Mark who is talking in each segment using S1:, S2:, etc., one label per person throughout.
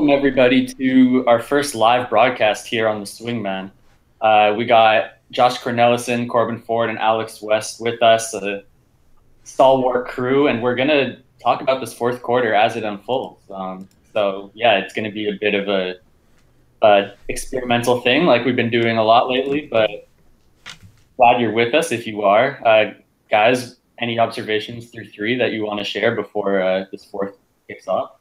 S1: welcome everybody to our first live broadcast here on the Swingmen. We got Josh Cornelissen, Corban Ford, and Alex Wext with us, a stalwart crew, and we're going to talk about this fourth quarter as it unfolds. So yeah, it's going to be a bit of a experimental thing like we've been doing a lot lately, but glad you're with us if you are. Guys, any observations through three that you want to share before this fourth kicks off?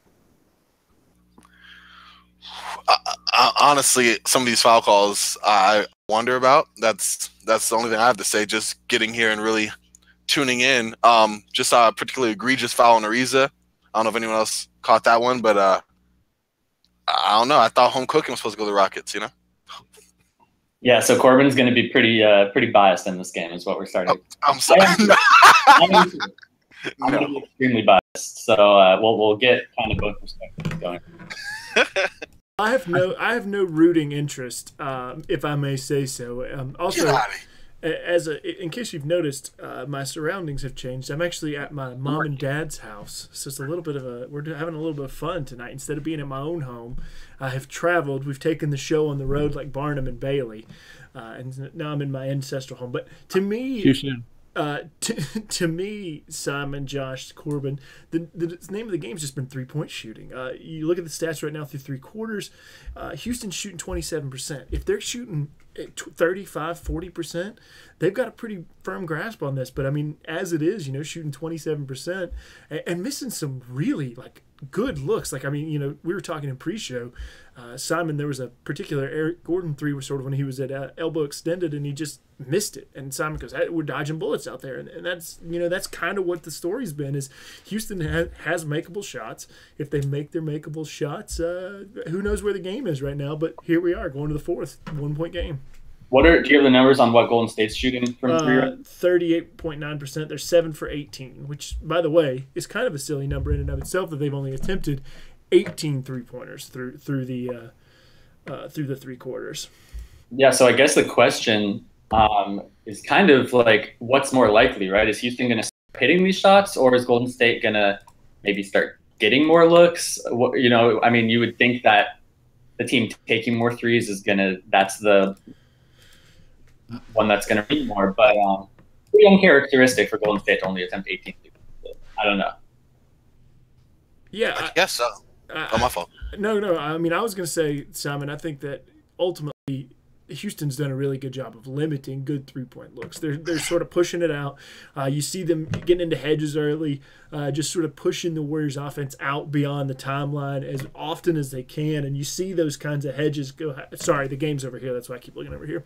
S2: Honestly, some of these foul calls I wonder about. That's the only thing I have to say. Just getting here and really tuning in. Just saw a particularly egregious foul on Ariza. I don't know if anyone else caught that one, but I don't know. I thought home cooking was supposed to go to the Rockets, you know?
S1: Yeah, so Corban's going to be pretty biased in this game, is what we're starting.
S2: I'm sorry.
S1: I'm going to be extremely biased. So we'll get kind of both perspectives going.
S3: I have no rooting interest, if I may say so. Also, in case you've noticed, my surroundings have changed. I'm actually at my mom and dad's house, so it's a little bit of we're having a little bit of fun tonight. Instead of being at my own home, I have traveled. We've taken the show on the road like Barnum and Bailey, and now I'm in my ancestral home. But to me, to me, Simon, Josh, Corban, the name of the game's just been three-point shooting. You look at the stats right now through three quarters. Houston's shooting 27%. If they're shooting 35-40%, they've got a pretty firm grasp on this. But I mean, as it is, shooting 27% and missing some really good looks. I mean, we were talking in pre-show. Simon, there was a particular Eric Gordon three was sort of when he was at elbow extended and he just missed it. And Simon goes, hey, we're dodging bullets out there. And that's, that's kind of what the story's been is Houston has makeable shots. If they make their makeable shots, who knows where the game is right now. But here we are going to the fourth 1-point game.
S1: Do you have the numbers on what Golden State's shooting from three?
S3: 38.9%. They're 7 for 18, which, by the way, is kind of a silly number in and of itself that they've only attempted 18 three-pointers through the three quarters.
S1: Yeah, so I guess the question is kind of what's more likely, right? Is Houston going to start hitting these shots, or is Golden State going to maybe start getting more looks? I mean, you would think that the team taking more threes that's the one that's going to be more, but pretty uncharacteristic for Golden State to only attempt 18 threes. I don't know.
S3: Yeah,
S2: I guess so. My fault.
S3: No. I mean, I was going to say, Simon, I think that ultimately Houston's done a really good job of limiting good three-point looks. They're sort of pushing it out. You see them getting into hedges early, just sort of pushing the Warriors' offense out beyond the timeline as often as they can. And you see those kinds of hedges go. Sorry, the game's over here. That's why I keep looking over here.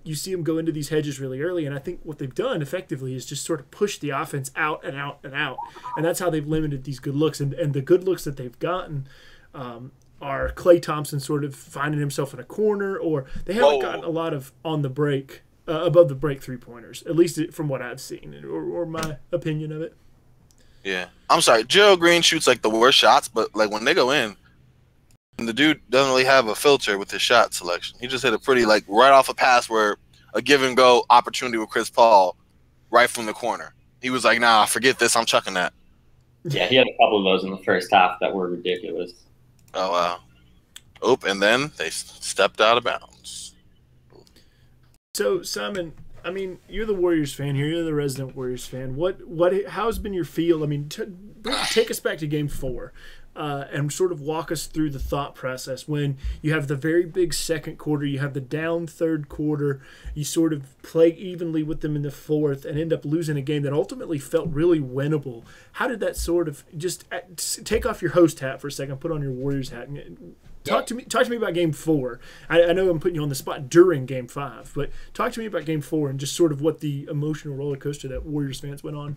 S3: You see them go into these hedges really early, and I think what they've done effectively is just sort of push the offense out and out and out. And that's how they've limited these good looks. And the good looks that they've gotten are Klay Thompson sort of finding himself in a corner, or they haven't gotten a lot of on the break, above the break three-pointers, at least from what I've seen, or my opinion of it.
S2: Yeah. I'm sorry. Gerald Green shoots the worst shots, but when they go in, the dude doesn't really have a filter with his shot selection. He just hit a pretty right off a pass where a give and go opportunity with Chris Paul right from the corner. He was like, nah, forget this. I'm chucking that.
S1: Yeah, he had a couple of those in the first half that were ridiculous.
S2: Oh, wow. And then they stepped out of bounds.
S3: So, Simon, I mean, you're the Warriors fan here. You're the resident Warriors fan. How's been your feel? I mean, take us back to Game 4 and sort of walk us through the thought process when you have the very big second quarter, you have the down third quarter, you sort of play evenly with them in the fourth and end up losing a game that ultimately felt really winnable. How did that sort of just take off your host hat for a second, put on your Warriors hat, and talk to me about Game 4. I know I'm putting you on the spot during Game 5, but talk to me about Game 4 and just sort of what the emotional roller coaster that Warriors fans went on.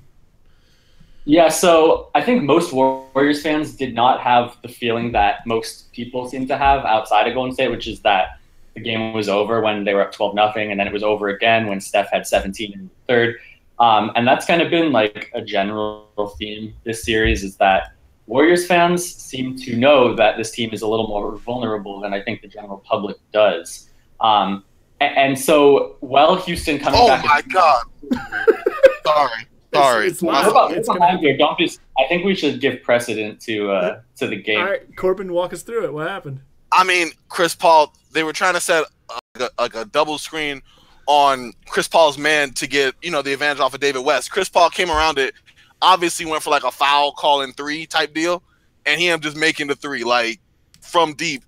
S1: Yeah, so I think most Warriors fans did not have the feeling that most people seem to have outside of Golden State, which is that the game was over when they were up 12-0, and then it was over again when Steph had 17 in the third. And that's kind of been a general theme this series, is that Warriors fans seem to know that this team is a little more vulnerable than I think the general public does. And so, Houston coming back.
S2: Oh, my God. Sorry. Sorry.
S3: It's
S1: What
S3: live.
S1: about
S3: It's
S1: what
S3: gonna
S1: about here? Don't be. I think we should give precedent to the game.
S3: All right, Corbin, walk us through it. What happened?
S2: I mean, Chris Paul, they were trying to set like a double screen on Chris Paul's man to get, the advantage off of David West. Chris Paul came around it, obviously went for like a foul calling three type deal, and he ended up just making the three like from deep.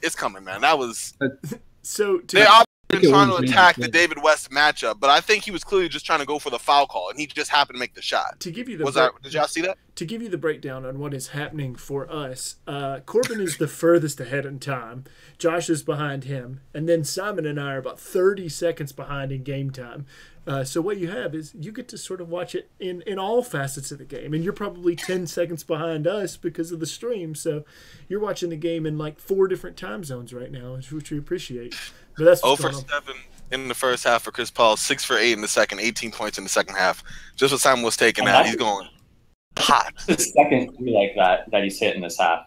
S2: It's coming, man. That was
S3: so.
S2: They obviously trying to attack the David West matchup, but I think he was clearly just trying to go for the foul call, and he just happened to make the shot.
S3: To give you the
S2: did y'all see that?
S3: To give you the breakdown on what is happening for us, Corbin is the furthest ahead in time. Josh is behind him, and then Simon and I are about 30 seconds behind in game time. So what you have is you get to sort of watch it in all facets of the game, and you're probably 10 seconds behind us because of the stream. So you're watching the game in like 4 different time zones right now, which we appreciate. But that's
S2: 0 for 7 in the first half for Chris Paul, 6 for 8 in the second, 18 points in the second half. Just what Simon was taking out. He's going hot.
S1: The second three like that he's hit in this half.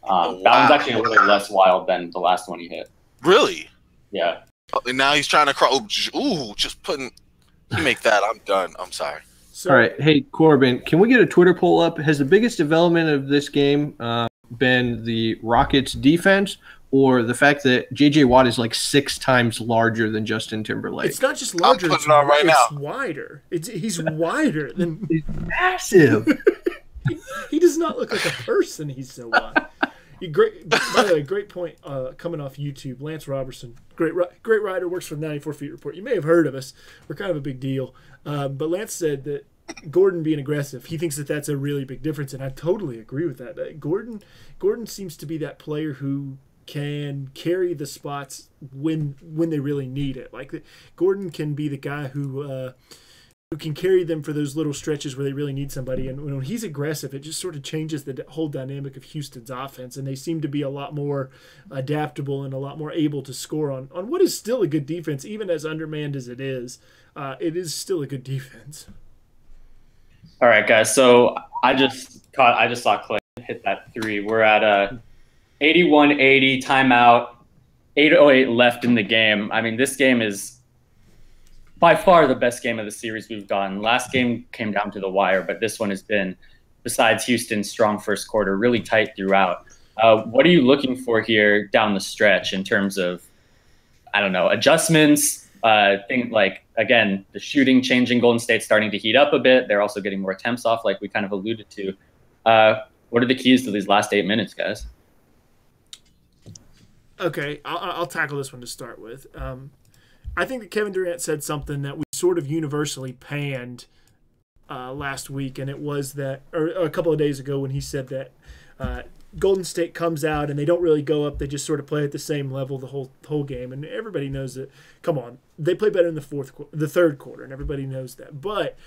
S1: That one's actually a little less wild than the last one he hit.
S2: Really?
S1: Yeah.
S2: And now he's trying to cross. Ooh, just putting. He make that. I'm done. I'm sorry.
S4: All right. Hey, Corbin, can we get a Twitter poll up? Has the biggest development of this game been the Rockets' defense or the fact that J.J. Watt is like 6 times larger than Justin Timberlake?
S3: It's not just larger.
S2: It's
S3: wider. He's wider than.
S4: He's massive.
S3: He does not look like a person. He's so wide. By the way, great point coming off YouTube. Lance Robertson, great writer, works for the 94 Feet Report. You may have heard of us. We're kind of a big deal. But Lance said that Gordon being aggressive, he thinks that that's a really big difference, and I totally agree with that. Gordon seems to be that player who can carry the spots when they really need it. Like Gordon can be the guy who can carry them for those little stretches where they really need somebody. And when he's aggressive, it just sort of changes the whole dynamic of Houston's offense. And they seem to be a lot more adaptable and a lot more able to score on what is still a good defense, even as undermanned as it is. It is still a good defense.
S1: All right, guys. So I just saw Clay hit that three. We're at 81-80 timeout, 8:08 left in the game. I mean, this game is by far the best game of the series we've done. Last game came down to the wire, but this one has been, besides Houston's strong first quarter, really tight throughout. What are you looking for here down the stretch in terms of, I don't know, adjustments? Things like, again, the shooting changing. Golden State starting to heat up a bit. They're also getting more attempts off, like we kind of alluded to. What are the keys to these last 8 minutes, guys?
S3: Okay, I'll tackle this one to start with. I think that Kevin Durant said something that we sort of universally panned last week, and it was that, or a couple of days ago, when he said that Golden State comes out and they don't really go up; they just sort of play at the same level the whole game, and everybody knows that. Come on, they play better in the third quarter, and everybody knows that. But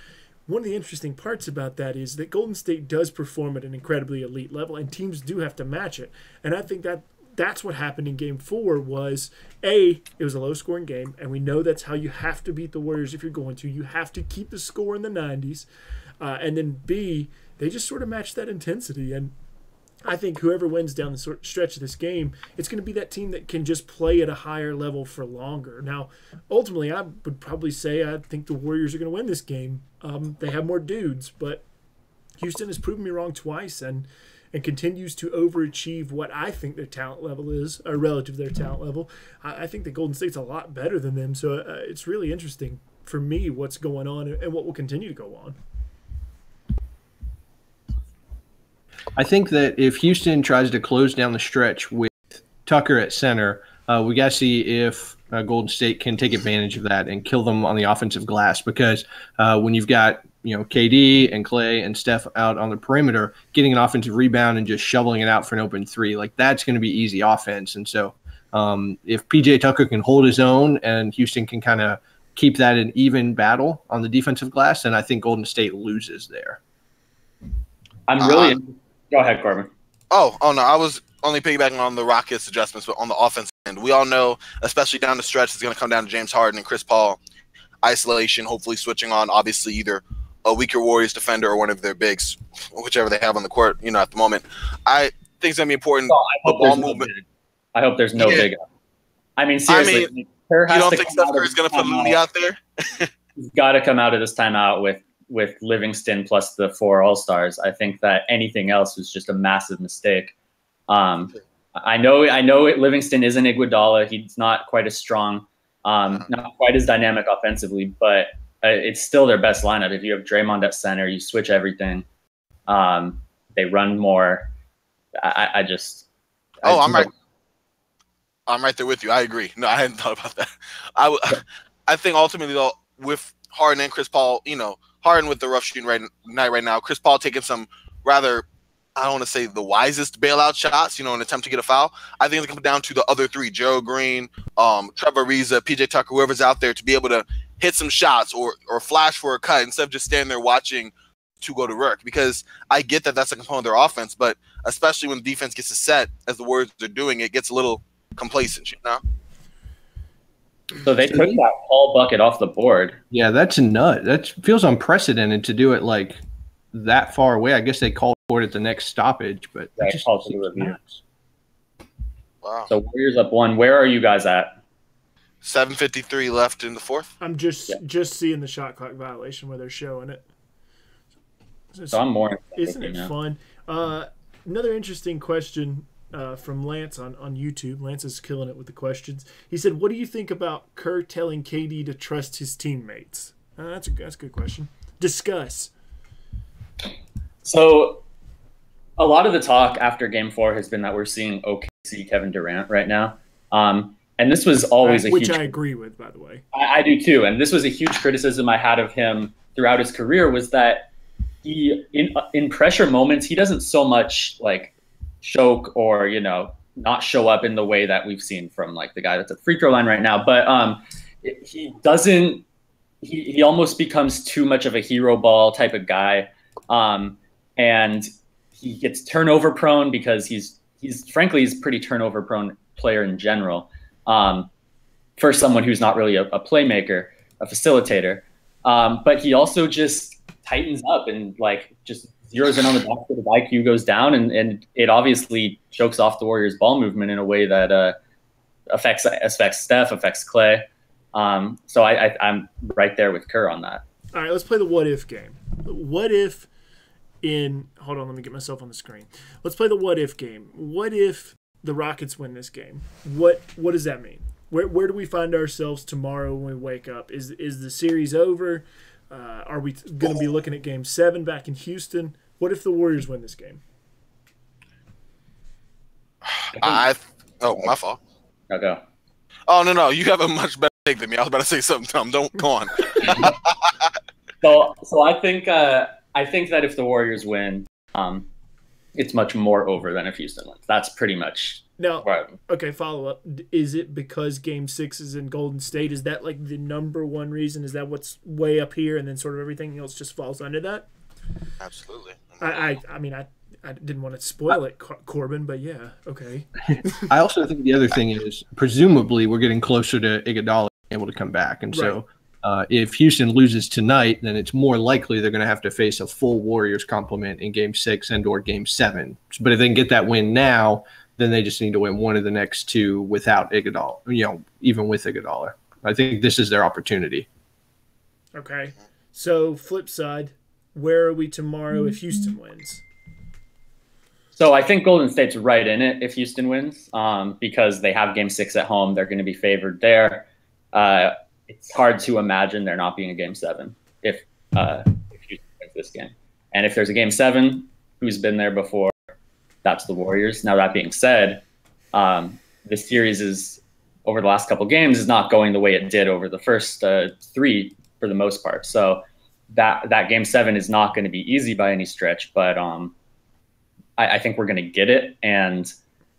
S3: one of the interesting parts about that is that Golden State does perform at an incredibly elite level, and teams do have to match it. And I think that that's what happened in Game 4 was, it was a low-scoring game, and we know that's how you have to beat the Warriors if you're going to. You have to keep the score in the 90s. And then, B, they just sort of matched that intensity. And I think whoever wins down the stretch of this game, it's going to be that team that can just play at a higher level for longer. Now, ultimately, I would probably say I think the Warriors are going to win this game. They have more dudes, but Houston has proven me wrong twice, and continues to overachieve what I think their talent level is, or relative to their talent level. I think that Golden State's a lot better than them, so it's really interesting for me what's going on and what will continue to go on.
S4: I think that if Houston tries to close down the stretch with Tucker at center, we got to see if Golden State can take advantage of that and kill them on the offensive glass, because when you've got KD and Clay and Steph out on the perimeter, getting an offensive rebound and just shoveling it out for an open three, like that's going to be easy offense. And so if PJ Tucker can hold his own and Houston can kind of keep that an even battle on the defensive glass, then I think Golden State loses there.
S1: I'm really go ahead, Corbin.
S2: Oh no, I was only piggybacking on the Rockets adjustments, but on the offense end, we all know, especially down the stretch, it's going to come down to James Harden and Chris Paul. Isolation, hopefully switching on, obviously, either a weaker Warriors defender or one of their bigs, whichever they have on the court, at the moment. I think it's going to be important.
S1: Well,
S2: ball movement.
S1: I hope there's no big. I mean, seriously.
S2: You don't think Steph Curry's going to put Looney out there?
S1: He's got to come out of this timeout with with Livingston plus the 4 All-Stars. I think that anything else was just a massive mistake. I know Livingston isn't Iguodala. He's not quite as strong, not quite as dynamic offensively, but it's still their best lineup. If you have Draymond at center, you switch everything. They run more. I'm
S2: right there with you. I agree. No, I hadn't thought about that. I think ultimately, though, with Harden and Chris Paul, Harden with the rough shooting night right now, Chris Paul taking some rather, I don't want to say the wisest bailout shots, in an attempt to get a foul. I think it's going to come down to the other three, Joe Green, Trevor Ariza, PJ Tucker, whoever's out there, to be able to hit some shots or flash for a cut instead of just standing there watching to go to work. Because I get that that's a component of their offense, but especially when the defense gets a set, as the Warriors are doing, it gets a little complacent,
S1: So they took that Paul bucket off the board.
S4: Yeah, that's a nut. That feels unprecedented to do it like that far away. I guess they called for it at the next stoppage, but
S1: just called for the review.
S2: Wow.
S1: So Warriors up 1. Where are you guys at?
S2: 7:53 left in the fourth.
S3: I'm just seeing the shot clock violation where they're showing it.
S1: So I'm more.
S3: Isn't it fun? Another interesting question from Lance on YouTube. Lance is killing it with the questions. He said, "What do you think about Kerr telling KD to trust his teammates?" That's a good question. Discuss.
S1: So, a lot of the talk after Game 4 has been that we're seeing OKC Kevin Durant right now, and this was always
S3: which I agree with, by the way.
S1: I do too, and this was a huge criticism I had of him throughout his career, was that he in pressure moments he doesn't so much like choke or not show up in the way that we've seen from like the guy that's at the free throw line right now, but he doesn't. He almost becomes too much of a hero ball type of guy, and he gets turnover prone because he's frankly a pretty turnover prone player in general. For someone who's not really a playmaker, a facilitator, but he also just tightens up and like just zeroes in on the basket. His IQ goes down, and it obviously chokes off the Warriors' ball movement in a way that affects Steph, affects Clay. So I'm right there with Kerr on that.
S3: All right, let's play the what if game. What if hold on, let me get myself on the screen. Let's play the what if game. What if the Rockets win this game? What does that mean? Where do we find ourselves tomorrow when we wake up? Is the series over? Are we going to be looking at Game 7 back in Houston? What if the Warriors win this game?
S2: My fault.
S1: I'll go.
S2: Oh, no, you have a much better take than me. I was about to say something, Tom. Don't go on.
S1: So I think that if the Warriors win, it's much more over than if Houston wins. That's pretty much right.
S3: Okay, follow up. Is it because Game 6 is in Golden State? Is that like the number one reason? Is that what's way up here and then sort of everything else just falls under that?
S2: Absolutely.
S3: I mean, I didn't want to spoil it, Corban, but yeah, okay.
S4: I also think the other thing is presumably we're getting closer to Iguodala being able to come back. And so if Houston loses tonight, then it's more likely they're going to have to face a full Warriors complement in Game 6 and or Game 7. But if they can get that win now, then they just need to win one of the next two without Iguodala, even with Iguodala. I think this is their opportunity.
S3: Okay. So flip side, where are we tomorrow if Houston wins?
S1: So I think Golden State's right in it if Houston wins, because they have Game 6 at home. They're going to be favored there. It's hard to imagine there not being a Game 7 if Houston wins this game. And if there's a Game 7, who's been there before? That's the Warriors. Now, that being said, the series is, over the last couple games, is not going the way it did over the first 3 for the most part. So that Game 7 is not going to be easy by any stretch, but I think we're going to get it. And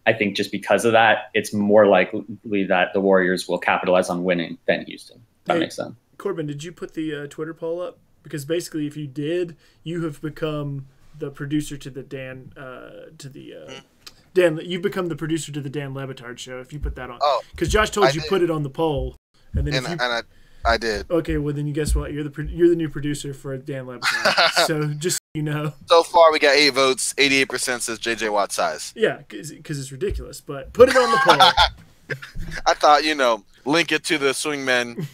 S1: I think just because of that, it's more likely that the Warriors will capitalize on winning than Houston. That makes sense.
S3: Corban, did you put the Twitter poll up? Because basically, if you did, you have become the producer to the Dan. You've become the producer to the Dan Le Batard show. If you put that on, because Josh told you put it on the poll, and then
S2: I did.
S3: Okay, well then you guess what? You're the new producer for Dan Le Batard. So just so you know.
S2: So far, we got 8 votes. 88% says JJ Watt size.
S3: Yeah, because it's ridiculous. But put it on the poll.
S2: I thought link it to the Swingmen.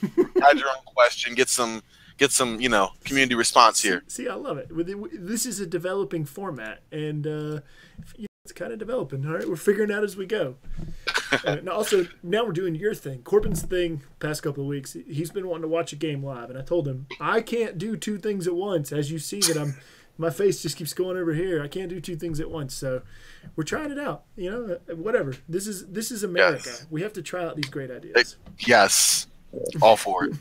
S2: Add your own question. Get some get some, you know, community response here.
S3: See, I love it. This is a developing format, and it's kind of developing. All right, we're figuring it out as we go. And also, now we're doing your thing. Corbin's thing past couple of weeks, he's been wanting to watch a game live, and I told him, I can't do two things at once. As you see that my face just keeps going over here. I can't do two things at once. So we're trying it out. You know, whatever. This is America.
S2: Yes.
S3: We have to try out these great ideas.
S2: Yes. All for it.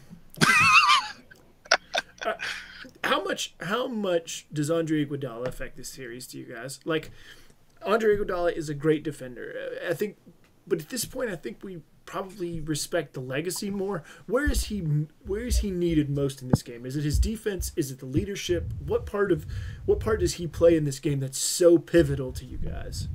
S3: How much does Andre Iguodala affect this series to you guys? Like, Andre Iguodala is a great defender. I think, but at this point, I think we probably respect the legacy more. Where is he needed most in this game? Is it his defense? Is it the leadership? What part does he play in this game that's so pivotal to you guys?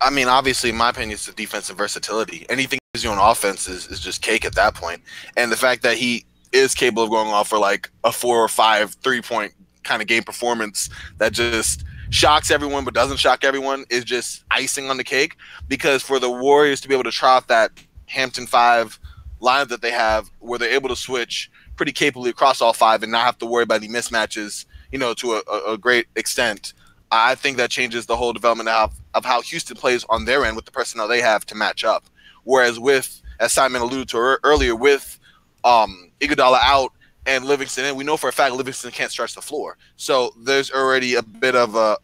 S2: I mean, obviously, in my opinion, it's the defensive versatility. Anything he's doing on offense is just cake at that point. And the fact that he is capable of going off for like a 4 or 5 3-point kind of game performance that just shocks everyone but doesn't shock everyone is just icing on the cake. Because for the Warriors to be able to try out that Hampton 5 lineup that they have, where they're able to switch pretty capably across all 5 and not have to worry about any mismatches, you know, to a great extent, I think that changes the whole development of how Houston plays on their end with the personnel they have to match up. Whereas with, as Simon alluded to earlier, with Iguodala out and Livingston in, we know for a fact Livingston can't stretch the floor. So there's already a bit of a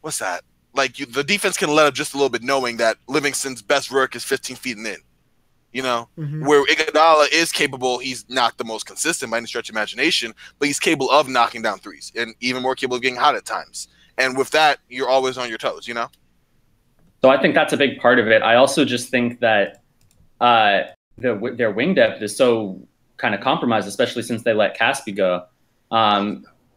S2: what's that? Like the defense can let up just a little bit, knowing that Livingston's best work is 15 feet and in. You know, where Iguodala is capable, he's not the most consistent by any stretch of imagination, but he's capable of knocking down threes and even more capable of getting hot at times. And with that, you're always on your toes, you know?
S1: So I think that's a big part of it. I also just think that their wing depth is so kind of compromised, especially since they let Caspi go.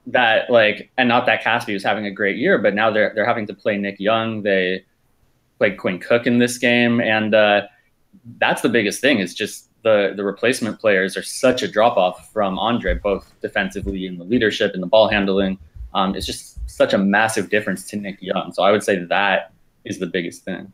S1: That like, and not that Caspi was having a great year, but now they're having to play Nick Young. They played Quinn Cook in this game, and that's the biggest thing. Is just the replacement players are such a drop off from Andre, both defensively and the leadership and the ball handling. It's just such a massive difference to Nick Young. So I would say that is the biggest thing.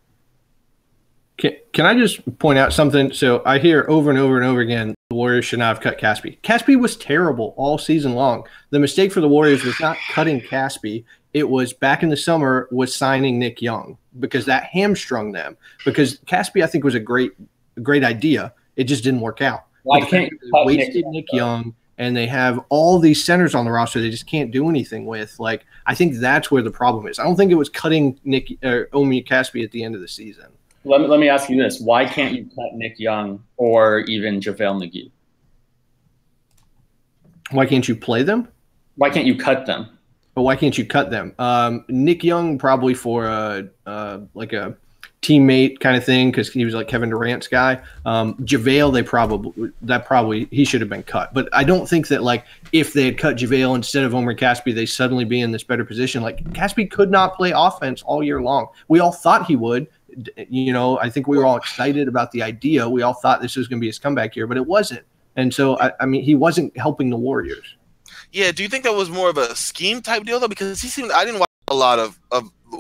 S4: Can I just point out something? So I hear over and over and over again, the Warriors should not have cut Caspi. Caspi was terrible all season long. The mistake for the Warriors was not cutting Caspi. It was back in the summer was signing Nick Young, because that hamstrung them. Because Caspi, I think, was a great idea. It just didn't work out.
S1: Why can't you cut
S4: wasted Nick Young, and they have all these centers on the roster they just can't do anything with. Like, I think that's where the problem is. I don't think it was cutting Omi Caspi at the end of the season.
S1: Let me ask you this. Why can't you cut Nick Young or even JaVale McGee?
S4: Why can't you play them?
S1: Why can't you cut them?
S4: But why can't you cut them? Nick Young probably for like a teammate kind of thing, because he was like Kevin Durant's guy. JaVale, he should have been cut. But I don't think that, like, if they had cut JaVale instead of Omer Caspi, they suddenly be in this better position. Like, Caspi could not play offense all year long. We all thought he would. You know, I think we were all excited about the idea. We all thought this was going to be his comeback year, but it wasn't. And so, I mean, he wasn't helping the Warriors.
S2: Yeah, do you think that was more of a scheme type deal though? Because I didn't watch a lot of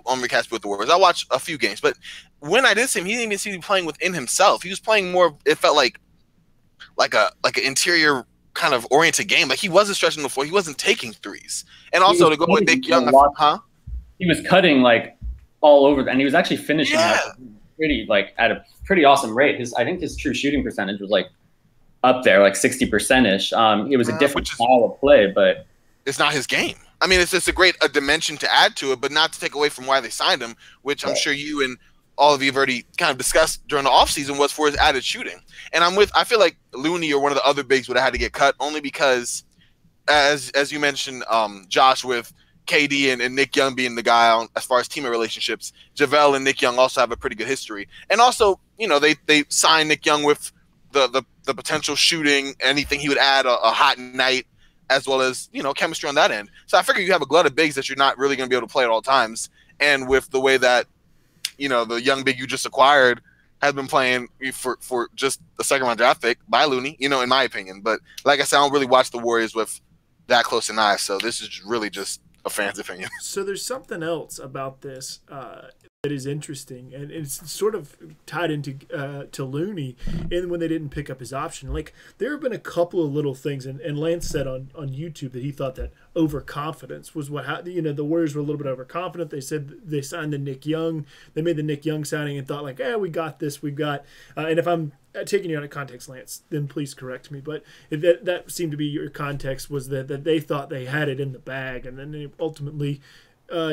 S2: Omer Caspi with the Warriors. I watched a few games, but when I did see him, he didn't even seem to be playing within himself. He was playing more. It felt like an interior kind of oriented game. Like he wasn't stretching the floor. He wasn't taking threes. And also to go with Nick Young,
S1: he was cutting like all over, and he was actually finishing at a pretty awesome rate. I think his true shooting percentage was like up there, like 60%-ish. It was a different style of play, but
S2: it's not his game. I mean, it's just a dimension to add to it, but not to take away from why they signed him, which I'm sure you and all of you have already kind of discussed during the offseason, was for his added shooting. And I feel like Looney or one of the other bigs would have had to get cut, only because, as you mentioned, Josh, with KD and Nick Young being the guy on as far as teammate relationships, JaVale and Nick Young also have a pretty good history. And also, you know, they signed Nick Young with the potential shooting, anything he would add, a hot night, as well as, you know, chemistry on that end. So I figure you have a glut of bigs that you're not really going to be able to play at all times. And with the way that, you know, the young big you just acquired has been playing for just a second-round draft pick by Looney, you know, in my opinion. But like I said, I don't really watch the Warriors with that close an eye, so this is really just a fan's opinion.
S3: So there's something else about this that is interesting, and it's sort of tied into to Looney, and when they didn't pick up his option. Like, there have been a couple of little things, and Lance said on YouTube that he thought that overconfidence was the Warriors were a little bit overconfident. They said they signed the Nick Young. They made the Nick Young signing and thought, like, we got this. We've got and if I'm taking you out of context, Lance, then please correct me. But that seemed to be your context, was that they thought they had it in the bag, and then they ultimately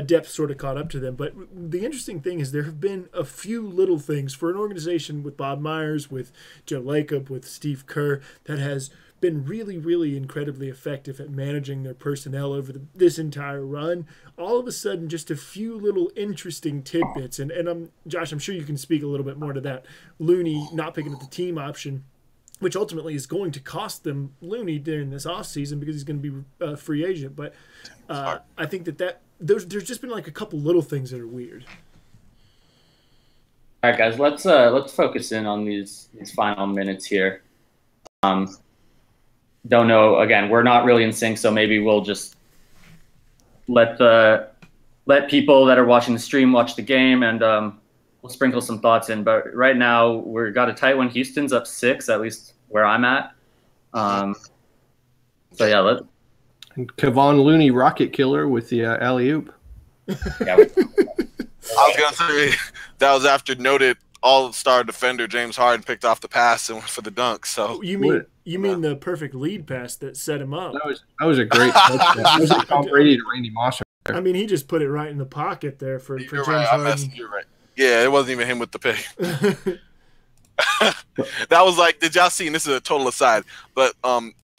S3: depth sort of caught up to them. But the interesting thing is there have been a few little things for an organization with Bob Myers, with Joe Lacob, with Steve Kerr, that has been really, really incredibly effective at managing their personnel over this entire run. All of a sudden, just a few little interesting tidbits. And Josh, I'm sure you can speak a little bit more to that. Looney not picking up the team option, which ultimately is going to cost them Looney during this offseason because he's going to be a free agent. But I think that there's just been like a couple little things that are weird.
S1: All right, guys, let's focus in on these final minutes here. Don't know. Again, we're not really in sync, so maybe we'll just let people that are watching the stream watch the game, and we'll sprinkle some thoughts in. But right now, we've got a tight one. Houston's up 6, at least where I'm at. So yeah,
S4: and Kevon Looney rocket killer with the alley-oop.
S1: Yeah,
S2: I was going to say that was after noted all-star defender James Harden picked off the pass and went for the dunk. So
S3: you mean the perfect lead pass that set him up?
S4: That was a great touchdown. That was like Tom Brady to Randy Moss.
S3: I mean, he just put it right in the pocket there for James Harden.
S2: You're right. Yeah, it wasn't even him with the pick. That was like, did y'all see, and this is a total aside, but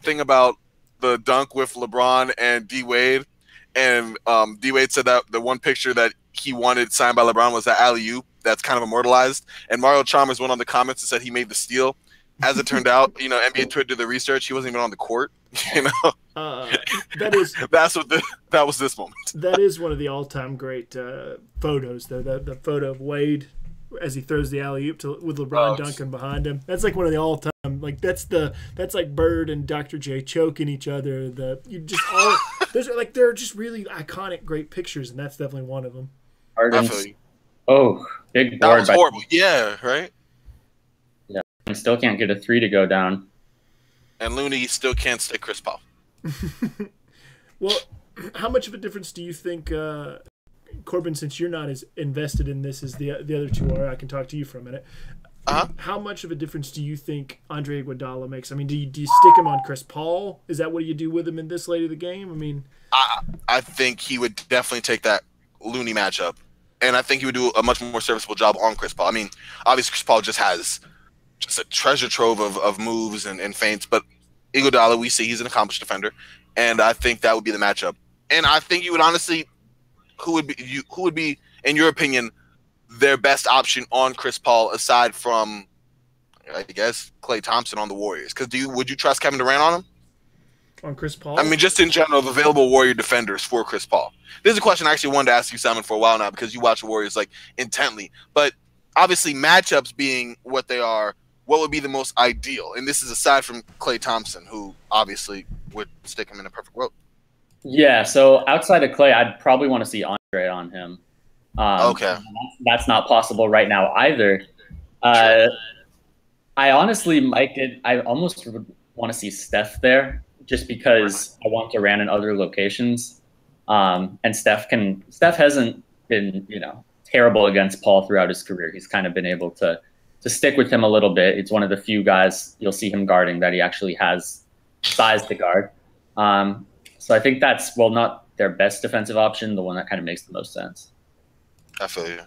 S2: thing about the dunk with LeBron and D-Wade, and D-Wade said that the one picture that he wanted signed by LeBron was that alley-oop that's kind of immortalized, and Mario Chalmers went on the comments and said he made the steal. As it turned out, NBA Twitter did the research, he wasn't even on the court. That was this moment.
S3: That is one of the all-time great photos, though. The photo of Wade as he throws the alley-oop with LeBron dunking behind him. That's like one of the all-time. Like that's like Bird and Dr. J choking each other. There are just really iconic, great pictures, and that's definitely one of them.
S1: Big board.
S2: That was horrible. Yeah, right.
S1: Yeah, and still can't get a 3 to go down.
S2: And Looney still can't stay Chris Paul.
S3: Well, how much of a difference do you think, Corban, since you're not as invested in this as the other two are, I can talk to you for a minute. How much of a difference do you think Andre Iguodala makes? I mean, do you stick him on Chris Paul? Is that what you do with him in this late of the game? I mean,
S2: I think he would definitely take that Looney matchup, and I think he would do a much more serviceable job on Chris Paul. I mean, obviously Chris Paul just has a treasure trove of moves and feints, but Iguodala, we see he's an accomplished defender, and I think that would be the matchup. And I think you would honestly, who would be in your opinion their best option on Chris Paul aside from, I guess, Klay Thompson on the Warriors? Because would you trust Kevin Durant on him?
S3: On Chris Paul?
S2: I mean, just in general, of available Warrior defenders for Chris Paul. This is a question I actually wanted to ask you, Simon, for a while now, because you watch the Warriors like intently. But obviously, matchups being what they are, what would be the most ideal? And this is aside from Klay Thompson, who obviously would stick him in a perfect world.
S1: Yeah, so outside of Klay, I'd probably want to see Andre on him.
S2: Okay.
S1: That's not possible right now either. I honestly I almost would want to see Steph there, just because I want Durant in other locations. And Steph hasn't been, terrible against Paul throughout his career. He's kind of been able to stick with him a little bit. It's one of the few guys you'll see him guarding that he actually has size to guard. So I think that's, not their best defensive option, the one that kind of makes the most sense.
S2: I feel you.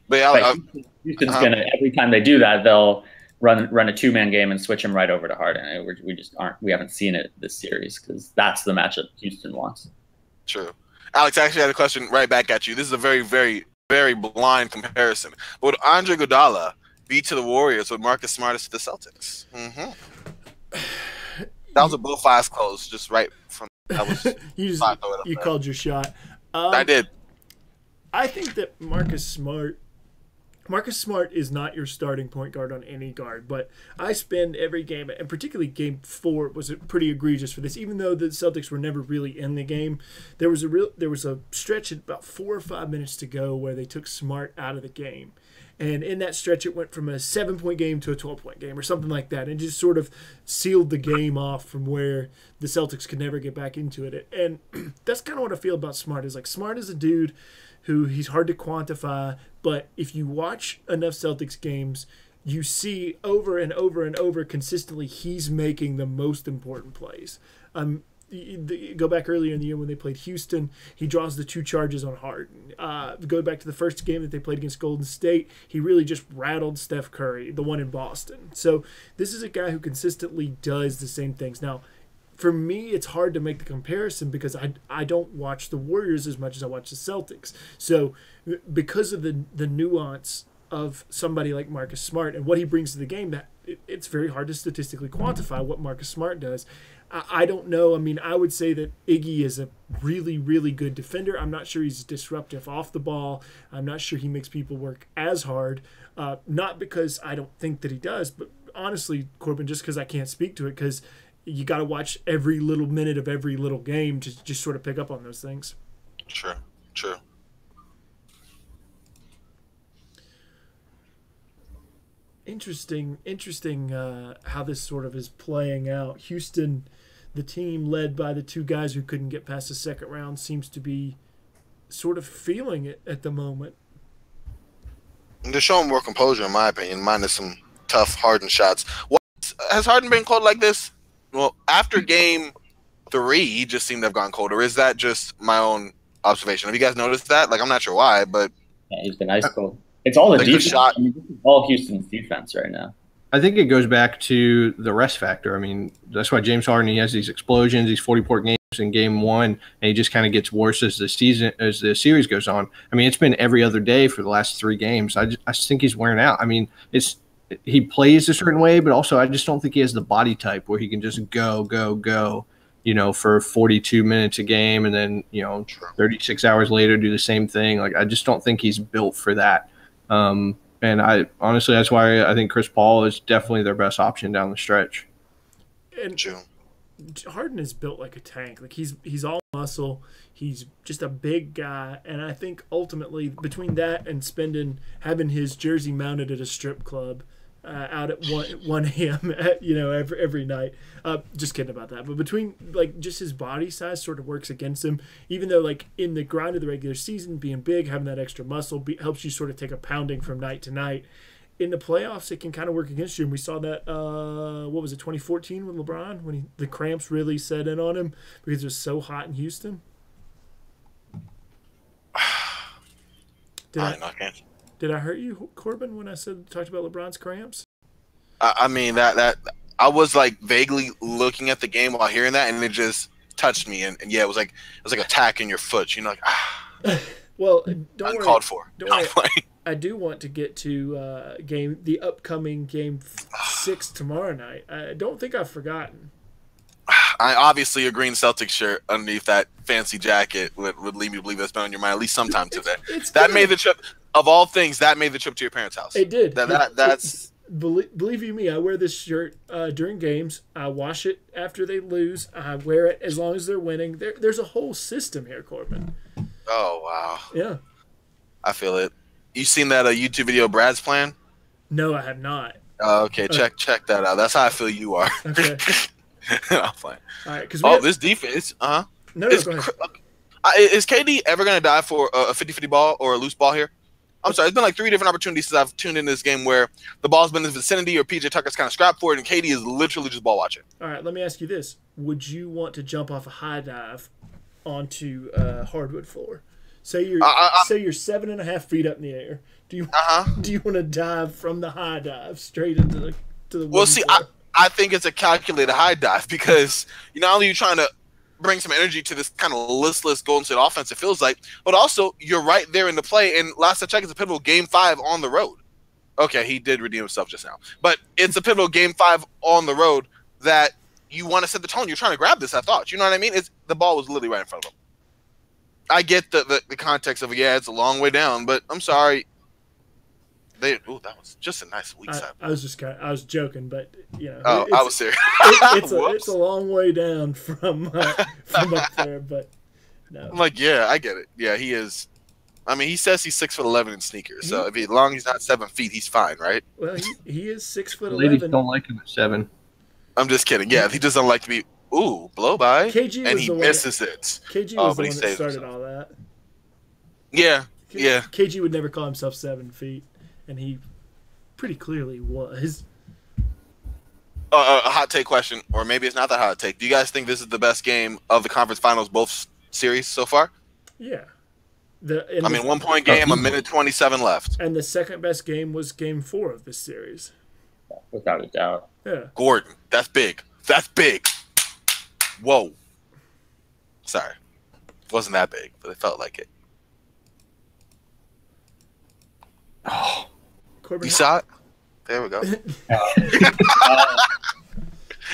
S2: But yeah,
S1: Houston's gonna, every time they do that, they'll run a 2-man game and switch him right over to Harden. We haven't seen it this series because that's the matchup Houston wants.
S2: True. Alex, I actually had a question right back at you. This is a very, very, very blind comparison. But would Andre Iguodala be to the Warriors with Marcus Smart to the Celtics? That was a both eyes closed, just right from. That was
S3: you called your shot.
S2: I did.
S3: I think that Marcus Smart Marcus Smart is not your starting point guard on any guard, but I spend every game, and particularly game 4 was pretty egregious for this. Even though the Celtics were never really in the game, there was a stretch at about 4 or 5 minutes to go where they took Smart out of the game. And in that stretch, it went from a 7-point game to a 12-point game or something like that. And just sort of sealed the game off from where the Celtics could never get back into it. And that's kind of what I feel about Smart. Is like Smart is a dude who he's hard to quantify, but if you watch enough Celtics games, you see over and over and over consistently he's making the most important plays. Go back earlier in the year when they played Houston, he draws the 2 charges on Harden. Go back to the first game that they played against Golden State, he really just rattled Steph Curry, the one in Boston. So this is a guy who consistently does the same things. Now, for me, it's hard to make the comparison because I don't watch the Warriors as much as I watch the Celtics. So because of the nuance of somebody like Marcus Smart and what he brings to the game, that it's very hard to statistically quantify what Marcus Smart does. I don't know. I mean, I would say that Iggy is a really, really good defender. I'm not sure he's disruptive off the ball. I'm not sure he makes people work as hard. Not because I don't think that he does, but honestly, Corban, just because I can't speak to it, because you got to watch every little minute of every little game to just sort of pick up on those things.
S2: Sure.
S3: Interesting how this sort of is playing out. Houston, the team led by the 2 guys who couldn't get past the second round, seems to be sort of feeling it at the moment.
S2: They're showing more composure, in my opinion, minus some tough Harden shots. Has Harden been cold like this? Well, after game 3, he just seemed to have gone colder. Is that just my own observation? Have you guys noticed that? Like, I'm not sure why, but
S1: yeah, he's been ice cold. It's all the defense.
S2: Shot.
S1: I mean, this is all Houston's defense right now.
S4: I think it goes back to the rest factor. I mean, that's why James Harden, he has these explosions, these 40-point games in game 1, and he just kind of gets worse as the series goes on. I mean, it's been every other day for the last 3 games. I just think he's wearing out. I mean, he plays a certain way, but also I just don't think he has the body type where he can just go, for 42 minutes a game and then, 36 hours later do the same thing. Like, I just don't think he's built for that. And I honestly, that's why I think Chris Paul is definitely their best option down the stretch.
S3: And Harden is built like a tank. Like he's all muscle. He's just a big guy, and I think ultimately between that and having his jersey mounted at a strip club out at 1 a.m. every night. Just kidding about that. But between like just his body size sort of works against him, even though like in the grind of the regular season, being big, having that extra muscle helps you sort of take a pounding from night to night. In the playoffs, it can kind of work against you. And we saw that, 2014 with LeBron, when the cramps really set in on him because it was so hot in Houston? Did I hurt you, Corban, when I talked about LeBron's cramps?
S2: I mean, that I was like vaguely looking at the game while hearing that, and it just touched me. And yeah, it was like attacking your foot. Like,
S3: well, don't
S2: uncalled for.
S3: Don't worry. I do want to get to the upcoming game 6 tomorrow night. I don't think I've forgotten.
S2: I obviously a green Celtics shirt underneath that fancy jacket would lead me to believe that's been on your mind at least sometime today. That made the trip. Of all things, that made the trip to your parents' house.
S3: It did.
S2: That's.
S3: Believe you me, I wear this shirt during games. I wash it after they lose. I wear it as long as they're winning. There's a whole system here, Corban.
S2: Oh wow.
S3: Yeah.
S2: I feel it. You seen that YouTube video Brad's playing?
S3: No, I have not.
S2: Okay, check that out. That's how I feel you are.
S3: Okay.
S2: I'm playing.
S3: All right,
S2: this defense. No,
S3: go ahead.
S2: Is KD ever gonna die for a 50-50 ball or a loose ball here? I'm sorry. It's been like 3 different opportunities since I've tuned in this game where the ball's been in the vicinity or PJ Tucker's kind of scrapped for it, and KD is literally just ball watching.
S3: All right, let me ask you this: would you want to jump off a high dive onto hardwood floor? Say you're 7.5 feet up in the air. Do you want to dive from the high dive straight into the
S2: Well, see, I think it's a calculated high dive because not only are you trying to bring some energy to this kind of listless Golden State offense, it feels like, but also you're right there in the play. And last I checked, it's a pivotal game 5 on the road. Okay, he did redeem himself just now, but it's a pivotal game 5 on the road that you want to set the tone. You're trying to grab this. I thought, you know what I mean? The ball was literally right in front of him. I get the context of it's a long way down, but I'm sorry. that was just a nice weak side.
S3: I was joking, but you know.
S2: Oh, I was serious.
S3: It's a long way down from up there, but no.
S2: I'm like, yeah, I get it. Yeah, he is. I mean, he says he's 6'11" in sneakers, so as long as he's not 7 feet, he's fine, right?
S3: Well, he is 6'11".
S4: Ladies don't like him at 7.
S2: I'm just kidding. Yeah, he just don't like to be blow by,
S3: KG
S2: and he misses it.
S3: KG was the one that started all that.
S2: Yeah.
S3: KG would never call himself 7 feet, and he pretty clearly was.
S2: A hot take question, or maybe it's not that hot take. Do you guys think this is the best game of the conference finals, both series so far?
S3: Yeah.
S2: 1 point game, 1:27 left.
S3: And the second best game was Game 4 of this series.
S1: Without a doubt.
S3: Yeah.
S2: Gordon, that's big. That's big. Whoa. Sorry. It wasn't that big, but it felt like it. Oh.
S3: Corban,
S2: you saw it? There we go.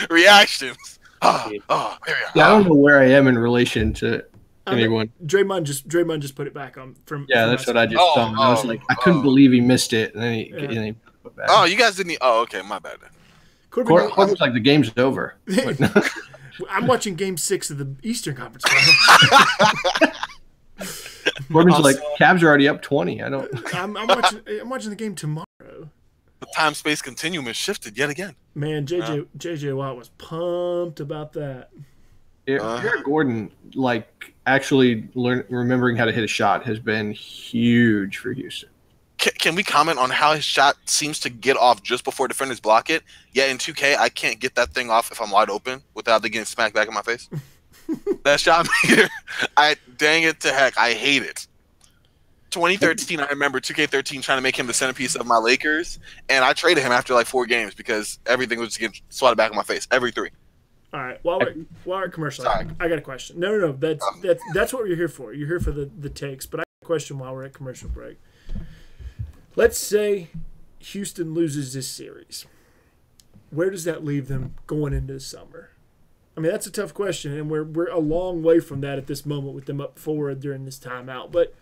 S2: Reactions. There we go.
S4: Yeah, I don't know where I am in relation to anyone.
S3: Draymond just put it back on from.
S4: Yeah, that's what I just saw. I was like, I couldn't believe he missed it, and then he put it back.
S2: Oh, you guys didn't. Okay, my bad.
S4: Corbin's like the game's over.
S3: I'm watching Game 6 of the Eastern Conference Final.
S4: Corbin's like, Cavs are already up 20. I don't.
S3: I'm watching the game tomorrow.
S2: The time-space continuum is shifted yet again.
S3: Man, JJ Watt was pumped about that.
S4: Eric Gordon, like, actually remembering how to hit a shot has been huge for Houston.
S2: Can we comment on how his shot seems to get off just before defenders block it? Yeah, in 2K, I can't get that thing off if I'm wide open without it getting smacked back in my face. That shot meter, dang it to heck, I hate it. 2013, I remember 2K13 trying to make him the centerpiece of my Lakers, and I traded him after like 4 games because everything was just getting swatted back in my face every 3.
S3: All right, while we're at commercial, I got a question. No, that's what you're here for. You're here for the takes, but I got a question while we're at commercial break. Let's say Houston loses this series. Where does that leave them going into the summer? I mean, that's a tough question, and we're a long way from that at this moment with them up 4 during this timeout. But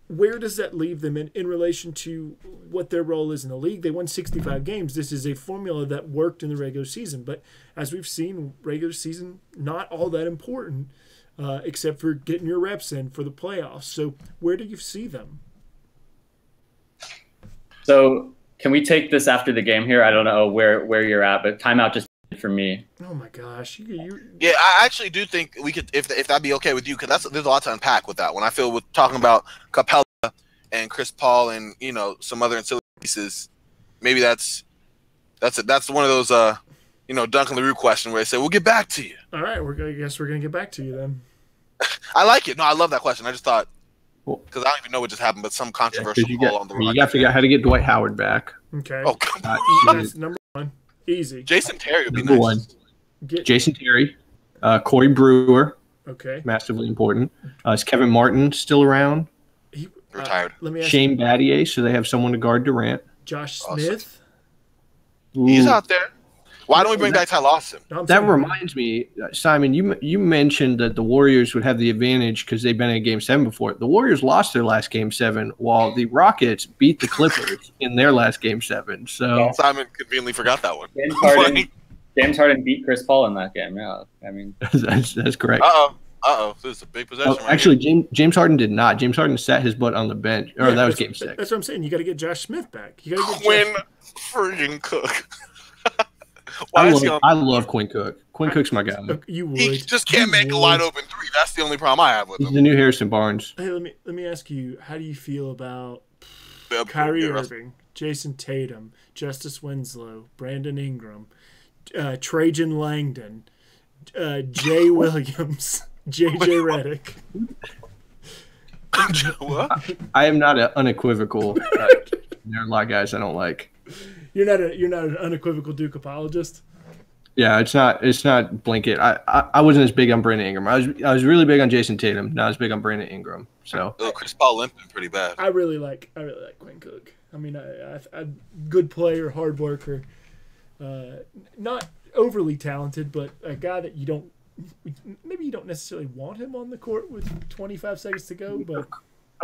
S3: where does that leave them in relation to what their role is in the league? They won 65 games. This is a formula that worked in the regular season. But as we've seen, regular season, not all that important, except for getting your reps in for the playoffs. So where do you see them?
S1: So can we take this after the game here? I don't know where you're at, but timeout just for me.
S3: Oh my gosh!
S2: Yeah, I actually do think we could, if that'd be okay with you, because there's a lot to unpack with that one. I feel with talking about Capella and Chris Paul and some other ancillary pieces, maybe that's one of those Duncan LaRue question where they say we'll get back to you.
S3: All right, I guess we're gonna get back to you then.
S2: I like it. No, I love that question. I just thought because I don't even know what just happened, but some controversial call on the
S4: you got to figure out how to get Dwight Howard back.
S3: Okay.
S2: Oh, come on.
S3: That's number 1. Easy.
S2: Jason Terry would be
S4: number
S2: nice.
S4: 1. Jason Terry, Corey Brewer.
S3: Okay.
S4: Massively important. Is Kevin Martin still around?
S2: He retired.
S3: Let me ask
S4: Shane Battier, so they have someone to guard Durant.
S3: Josh Smith.
S2: He's out there. Why don't we bring back Ty Lawson?
S4: That reminds me, Simon, you mentioned that the Warriors would have the advantage because they've been in Game 7 before. The Warriors lost their last Game 7 while the Rockets beat the Clippers in their last Game 7. So
S2: Simon conveniently forgot that one.
S1: James Harden beat Chris Paul in that game. Yeah, I mean
S4: that's correct.
S2: This is a big possession.
S4: Actually, James Harden did not. James Harden sat his butt on the bench. Or that was Game 6.
S3: That's what I'm saying. You got to get Josh Smith back. You got to get
S2: Quinn friggin' Cook.
S4: I love Quinn Cook. Quinn Cook's my guy.
S3: You would.
S2: He just can't make a wide open 3. That's the only problem I have with him.
S4: He's the new Harrison Barnes.
S3: Hey, let me ask you, how do you feel about Kyrie Irving, Jason Tatum, Justice Winslow, Brandon Ingram, Trajan Langdon, Jay Williams, JJ Redick?
S2: What?
S4: I am not an unequivocal. There are a lot of guys I don't like.
S3: You're not an unequivocal Duke apologist.
S4: Yeah, it's not blanket. I wasn't as big on Brandon Ingram. I was really big on Jason Tatum. Not as big on Brandon Ingram. So
S2: Chris Paul limping pretty bad.
S3: I really like Quinn Cook. I mean, I good player, hard worker, not overly talented, but a guy that you don't necessarily want him on the court with 25 seconds to go. But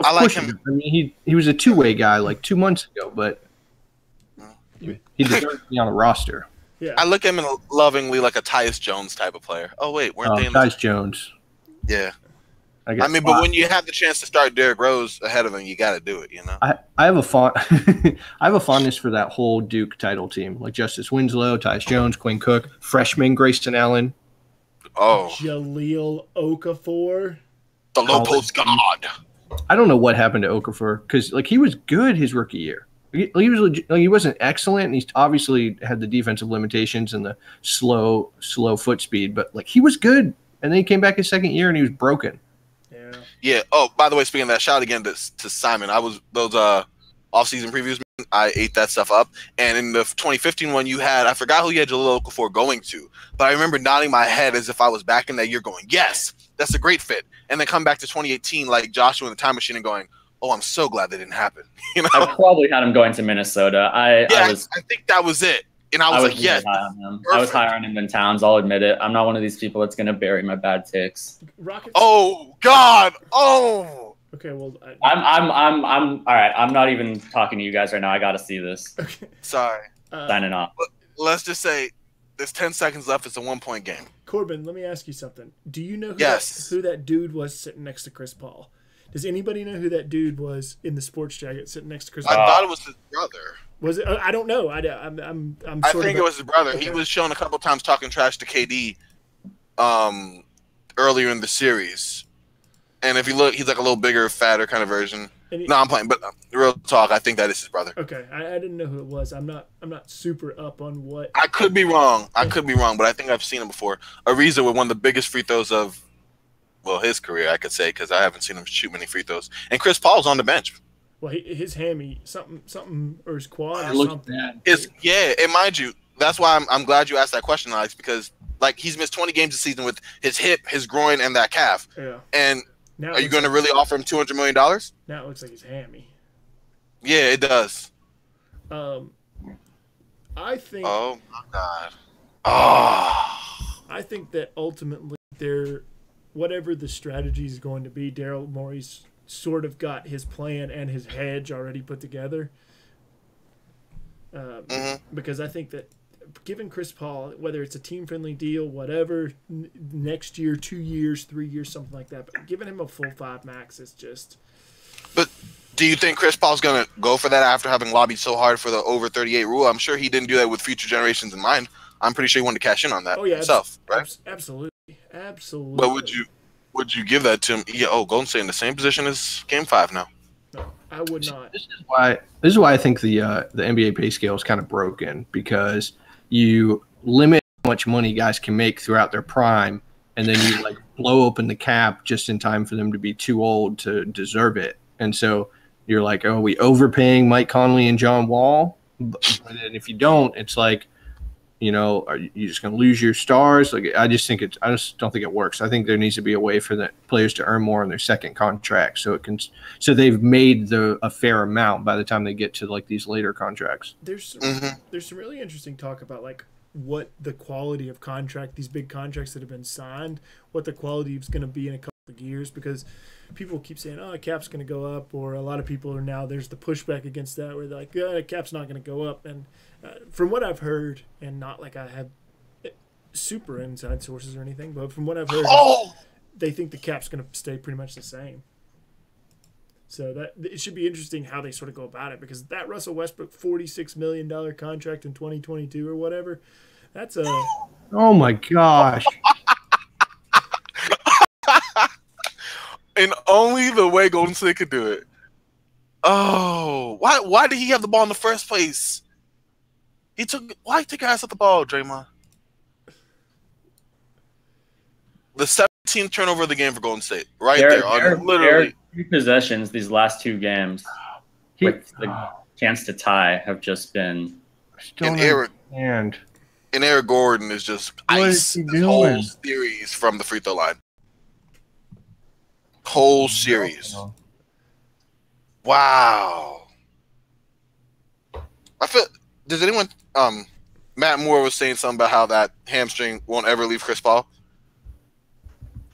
S2: I like him.
S4: I mean, he was a 2-way guy like 2 months ago, but He deserves to be on the roster.
S3: Yeah.
S2: I look at him lovingly like a Tyus Jones type of player. Oh wait, weren't they in the
S4: Tyus Jones.
S2: Yeah.
S4: I
S2: mean, but when you have the chance to start Derrick Rose ahead of him, you got to do it, you know?
S4: I have a I have a fondness for that whole Duke title team, like Justice Winslow, Tyus Jones, Quinn Cook, freshman Grayson Allen.
S2: Oh.
S3: Jaleel Okafor.
S2: The low post god.
S4: I don't know what happened to Okafor because like he was good his rookie year. He wasn't excellent, and he obviously had the defensive limitations and the slow foot speed, but like he was good, and then he came back his second year and he was broken.
S2: Yeah. Oh, by the way, speaking of that, shout out again to Simon. I was those off-season previews. I ate that stuff up. And in the 2015 one, you had, I forgot who you had Jaleel Okafor going to, but I remember nodding my head as if I was back in that year, going, "Yes, that's a great fit." And then come back to 2018, like Joshua in the time machine, and going, "Oh, I'm so glad that didn't happen." You know,
S1: I probably had him going to Minnesota. I
S2: think that was it. And I was like,
S1: really
S2: yes.
S1: high on him. I was higher on him than Towns. I'll admit it. I'm not one of these people that's gonna bury my bad takes.
S3: Rockets.
S2: Oh God. Oh.
S3: Okay. Well,
S1: I'm all right. I'm not even talking to you guys right now. I got to see this.
S3: Okay.
S2: Sorry.
S1: Signing off.
S2: Let's just say there's 10 seconds left. It's a 1-point game.
S3: Corbin, let me ask you something. Do you know who that dude was sitting next to Chris Paul? Does anybody know who that dude was in the sports jacket sitting next to Chris Paul?
S2: I thought it was his brother.
S3: Was it? I don't know. I
S2: think it was his brother. Okay. He was shown a couple times talking trash to KD earlier in the series. And if you look, he's like a little bigger, fatter kind of version. No, I'm playing, but real talk, I think that is his brother.
S3: Okay, I didn't know who it was. I'm not super up on what.
S2: I could be wrong. But I think I've seen him before. Ariza with one of the biggest free throws of, well, his career, I could say, because I haven't seen him shoot many free throws. And Chris Paul's on the bench.
S3: Well, his hammy, something, or his quad, or something.
S2: And mind you, that's why I'm glad you asked that question, Alex, because like he's missed 20 games this season with his hip, his groin, and that calf.
S3: Yeah.
S2: And now are you going to really offer him $200 million?
S3: Now it looks like he's hammy.
S2: Yeah, it does.
S3: I think.
S2: Oh my God. Oh.
S3: I think that ultimately whatever the strategy is going to be, Daryl Morey's sort of got his plan and his hedge already put together. Because I think that giving Chris Paul, whether it's a team-friendly deal, whatever, next year, 2 years, 3 years, something like that, but giving him a full 5 max is just...
S2: But do you think Chris Paul's going to go for that after having lobbied so hard for the over 38 rule? I'm sure he didn't do that with future generations in mind. I'm pretty sure he wanted to cash in on that himself, right?
S3: Absolutely.
S2: But would you give that to him? Yeah, Golden State in the same position as Game 5 now.
S3: No, I would not.
S4: This is why I think the NBA pay scale is kind of broken, because you limit how much money guys can make throughout their prime, and then you like blow open the cap just in time for them to be too old to deserve it. And so you're like, oh, we overpaying Mike Conley and John Wall? But then if you don't, it's like, you know, are you just going to lose your stars? Like, I just don't think it works. I think there needs to be a way for the players to earn more on their second contract, so they've made a fair amount by the time they get to like these later contracts.
S3: There's some really interesting talk about like what the quality of contract, these big contracts that have been signed, what the quality is going to be in a couple of years, because people keep saying, oh, cap's going to go up, or a lot of people are now, there's the pushback against that where they're like, yeah, cap's not going to go up. And from what I've heard, and not like I have super inside sources or anything, but from what I've heard, they think the cap's going to stay pretty much the same. So that it should be interesting how they sort of go about it, because that Russell Westbrook $46 million contract in 2022 or whatever, that's a...
S4: Oh my gosh.
S2: And only the way Golden State could do it. Oh, why did he have the ball in the first place? Why take your ass off the ball, Draymond? The 17th turnover of the game for Golden State, literally
S1: 3 possessions these last 2 games with the chance to tie have just been.
S2: And Eric Gordon is just ice the whole series from the free throw line. Whole series. Wow. I feel. Does anyone? Matt Moore was saying something about how that hamstring won't ever leave Chris Paul.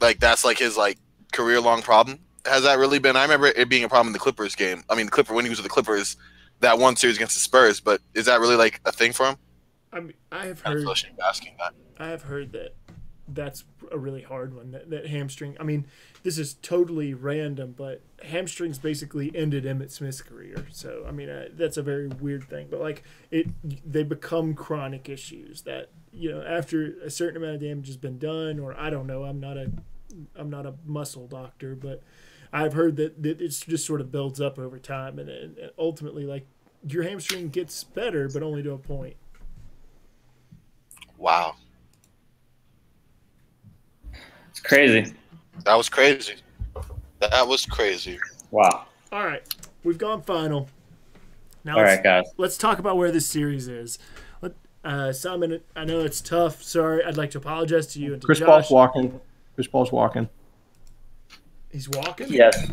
S2: Like that's like his like career long problem. Has that really been? I remember it being a problem in the Clippers game. I mean, when he was with the Clippers, that one series against the Spurs. But is that really like a thing for him?
S3: I mean, I have
S2: I
S3: heard.
S2: feel ashamed asking that.
S3: I have heard that that's a really hard one. That hamstring. I mean, this is totally random, but hamstrings basically ended Emmitt Smith's career. So I mean, that's a very weird thing. But like they become chronic issues that after a certain amount of damage has been done, or I don't know. I'm not a muscle doctor, but I've heard that it's just sort of builds up over time, and ultimately, like your hamstring gets better, but only to a point.
S2: Wow.
S1: It's crazy.
S2: That was crazy. That was crazy.
S1: Wow.
S3: All right. We've gone final. Now
S1: All right, guys.
S3: Let's talk about where this series is. Simon, I know it's tough. Sorry. I'd like to apologize to you and to
S4: Chris
S3: Josh.
S4: Paul's walking. Chris Paul's walking.
S3: He's walking?
S1: Yes.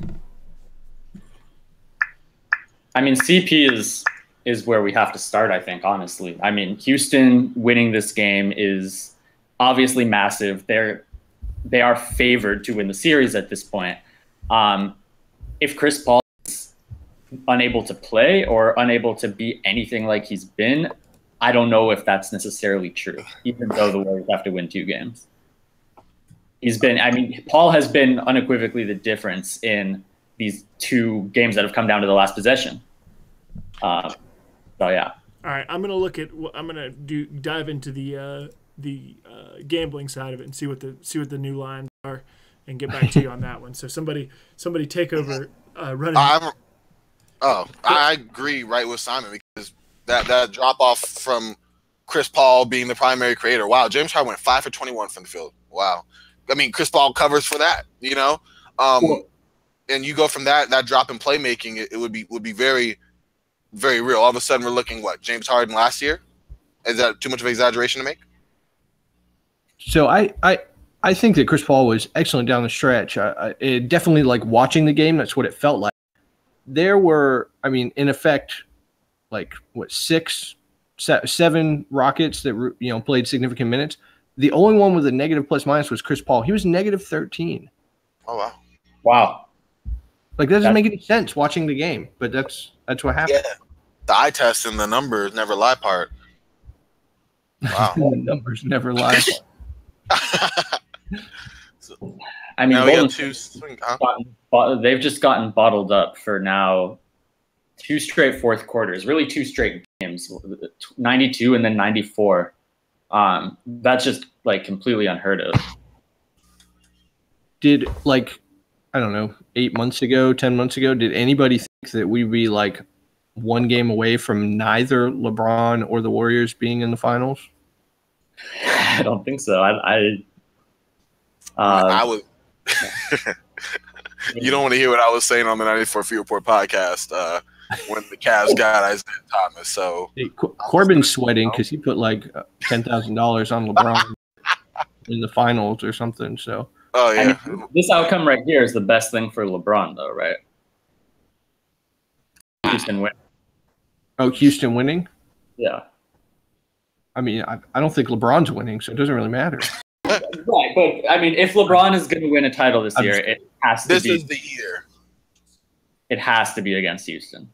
S1: I mean, CP is where we have to start, I think, honestly. I mean, Houston winning this game is obviously massive. They are favored to win the series at this point. If Chris Paul is unable to play or unable to be anything like he's been, I don't know if that's necessarily true, even though the Warriors have to win 2 games. Paul has been unequivocally the difference in these 2 games that have come down to the last possession. So yeah.
S3: All right, I'm gonna dive into the gambling side of it and see what the new lines are, and get back to you on that one. So somebody take over running.
S2: I agree right with Simon, because that drop off from Chris Paul being the primary creator. Wow, James Harden went 5 for 21 from the field. Wow. I mean, Chris Paul covers for that, and you go from that drop in playmaking, it would be very, very real. All of a sudden, we're looking James Harden last year. Is that too much of an exaggeration to make?
S4: So I think that Chris Paul was excellent down the stretch. It definitely, like, watching the game, that's what it felt like. There were, in effect, like 7 Rockets that played significant minutes. The only one with a negative plus minus was Chris Paul. He was negative 13.
S2: Oh wow!
S1: Wow.
S4: Like, that doesn't make any sense watching the game, but that's what happened.
S2: Yeah, the eye test and the numbers never lie part. Wow,
S4: the numbers never lie.
S1: I mean,
S2: now we got 2
S1: they've just gotten bottled up for now 2 straight fourth quarters, really 2 straight games, 92 and then 94. That's just like completely unheard of.
S4: Did, like, I don't know, 8 months ago, 10 months ago, did anybody think that we'd be like 1 game away from neither LeBron or the Warriors being in the finals?
S1: I don't think so. I
S2: would. You don't want to hear what I was saying on the 94 Field Report podcast when the Cavs got Isaiah Thomas. So
S4: hey, Corbin's sweating because he put like $10,000 on LeBron in the finals or something. So.
S2: Oh yeah.
S1: This outcome right here is the best thing for LeBron, though, right? Houston win.
S4: Oh, Houston winning?
S1: Yeah.
S4: I don't think LeBron's winning, so it doesn't really matter.
S1: Right, but if LeBron is going to win a title this year, it has to be.
S2: This is the year.
S1: It has to be against Houston.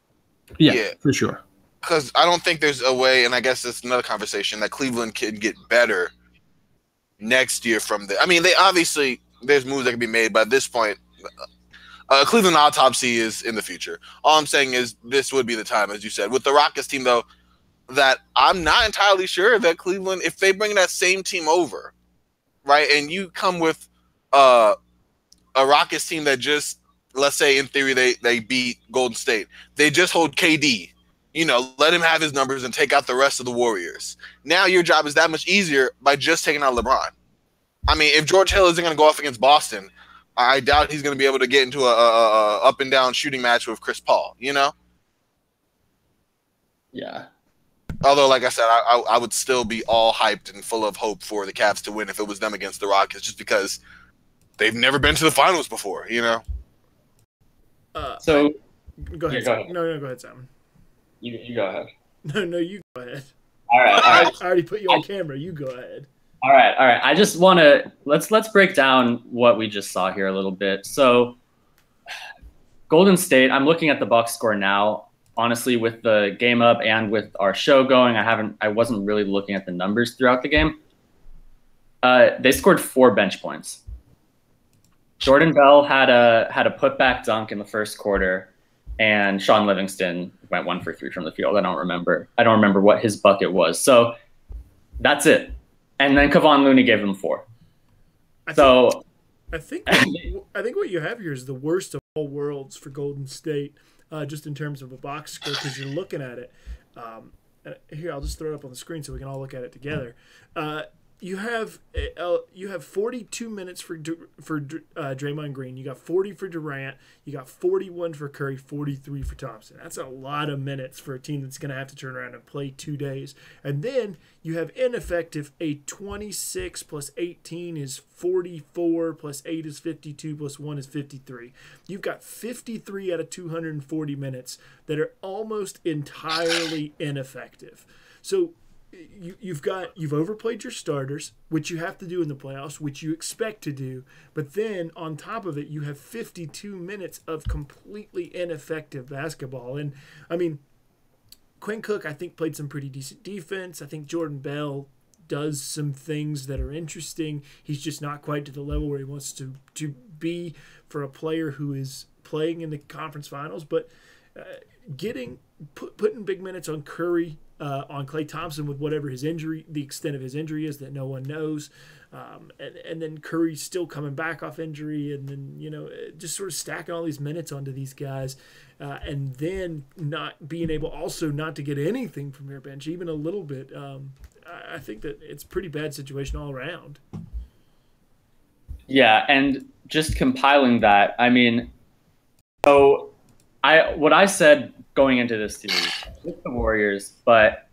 S4: Yeah, for sure.
S2: Because I don't think there's a way, and I guess it's another conversation, that Cleveland can get better next year from the. They obviously, there's moves that can be made, but at this point, Cleveland autopsy is in the future. All I'm saying is this would be the time, as you said. With the Rockets team, though, that I'm not entirely sure that Cleveland, if they bring that same team over, right, and you come with a Rockets team that just, let's say in theory they beat Golden State, they just hold KD, let him have his numbers and take out the rest of the Warriors. Now your job is that much easier by just taking out LeBron. If George Hill isn't going to go off against Boston, I doubt he's going to be able to get into a up and down shooting match with Chris Paul,
S1: Yeah.
S2: Although, like I said, I would still be all hyped and full of hope for the Cavs to win if it was them against the Rockets, just because they've never been to the finals before,
S1: So,
S3: go ahead.
S1: Yeah, go ahead.
S3: No, go ahead, Simon.
S1: You go ahead.
S3: No, you go ahead.
S1: All right.
S3: I already put you on camera. You go ahead.
S1: All right. I just want to let's break down what we just saw here a little bit. So, Golden State. I'm looking at the box score now. honestly, with the game up and with our show going, I wasn't really looking at the numbers throughout the game. They scored 4 bench points. Jordan Bell had a putback dunk in the first quarter, and Sean Livingston went 1 for 3 from the field. I don't remember what his bucket was. So that's it. And then Kevon Looney gave them 4.
S3: I think what you have here is the worst of all worlds for Golden State, just in terms of a box score, because you're looking at it. Here, I'll just throw it up on the screen so we can all look at it together. You have 42 minutes for Draymond Green. You got 40 for Durant. You got 41 for Curry, 43 for Thompson. That's a lot of minutes for a team that's going to have to turn around and play 2 days. And then you have ineffective, a 26 plus 18 is 44, plus 8 is 52, plus 1 is 53. You've got 53 out of 240 minutes that are almost entirely ineffective. So you've overplayed your starters, which you have to do in the playoffs, which you expect to do. But then on top of it, you have 52 minutes of completely ineffective basketball. And I mean, Quinn Cook, I think, played some pretty decent defense. I think Jordan Bell does some things that are interesting. He's just not quite to the level where he wants to be for a player who is playing in the conference finals. But putting big minutes on Curry, on Klay Thompson with whatever the extent of his injury is that no one knows, and then Curry still coming back off injury, and then just sort of stacking all these minutes onto these guys, and then not being able also not to get anything from your bench, even a little bit. I think that it's a pretty bad situation all around.
S1: Yeah, and just compiling that, I mean, so what I said going into this series with the Warriors, but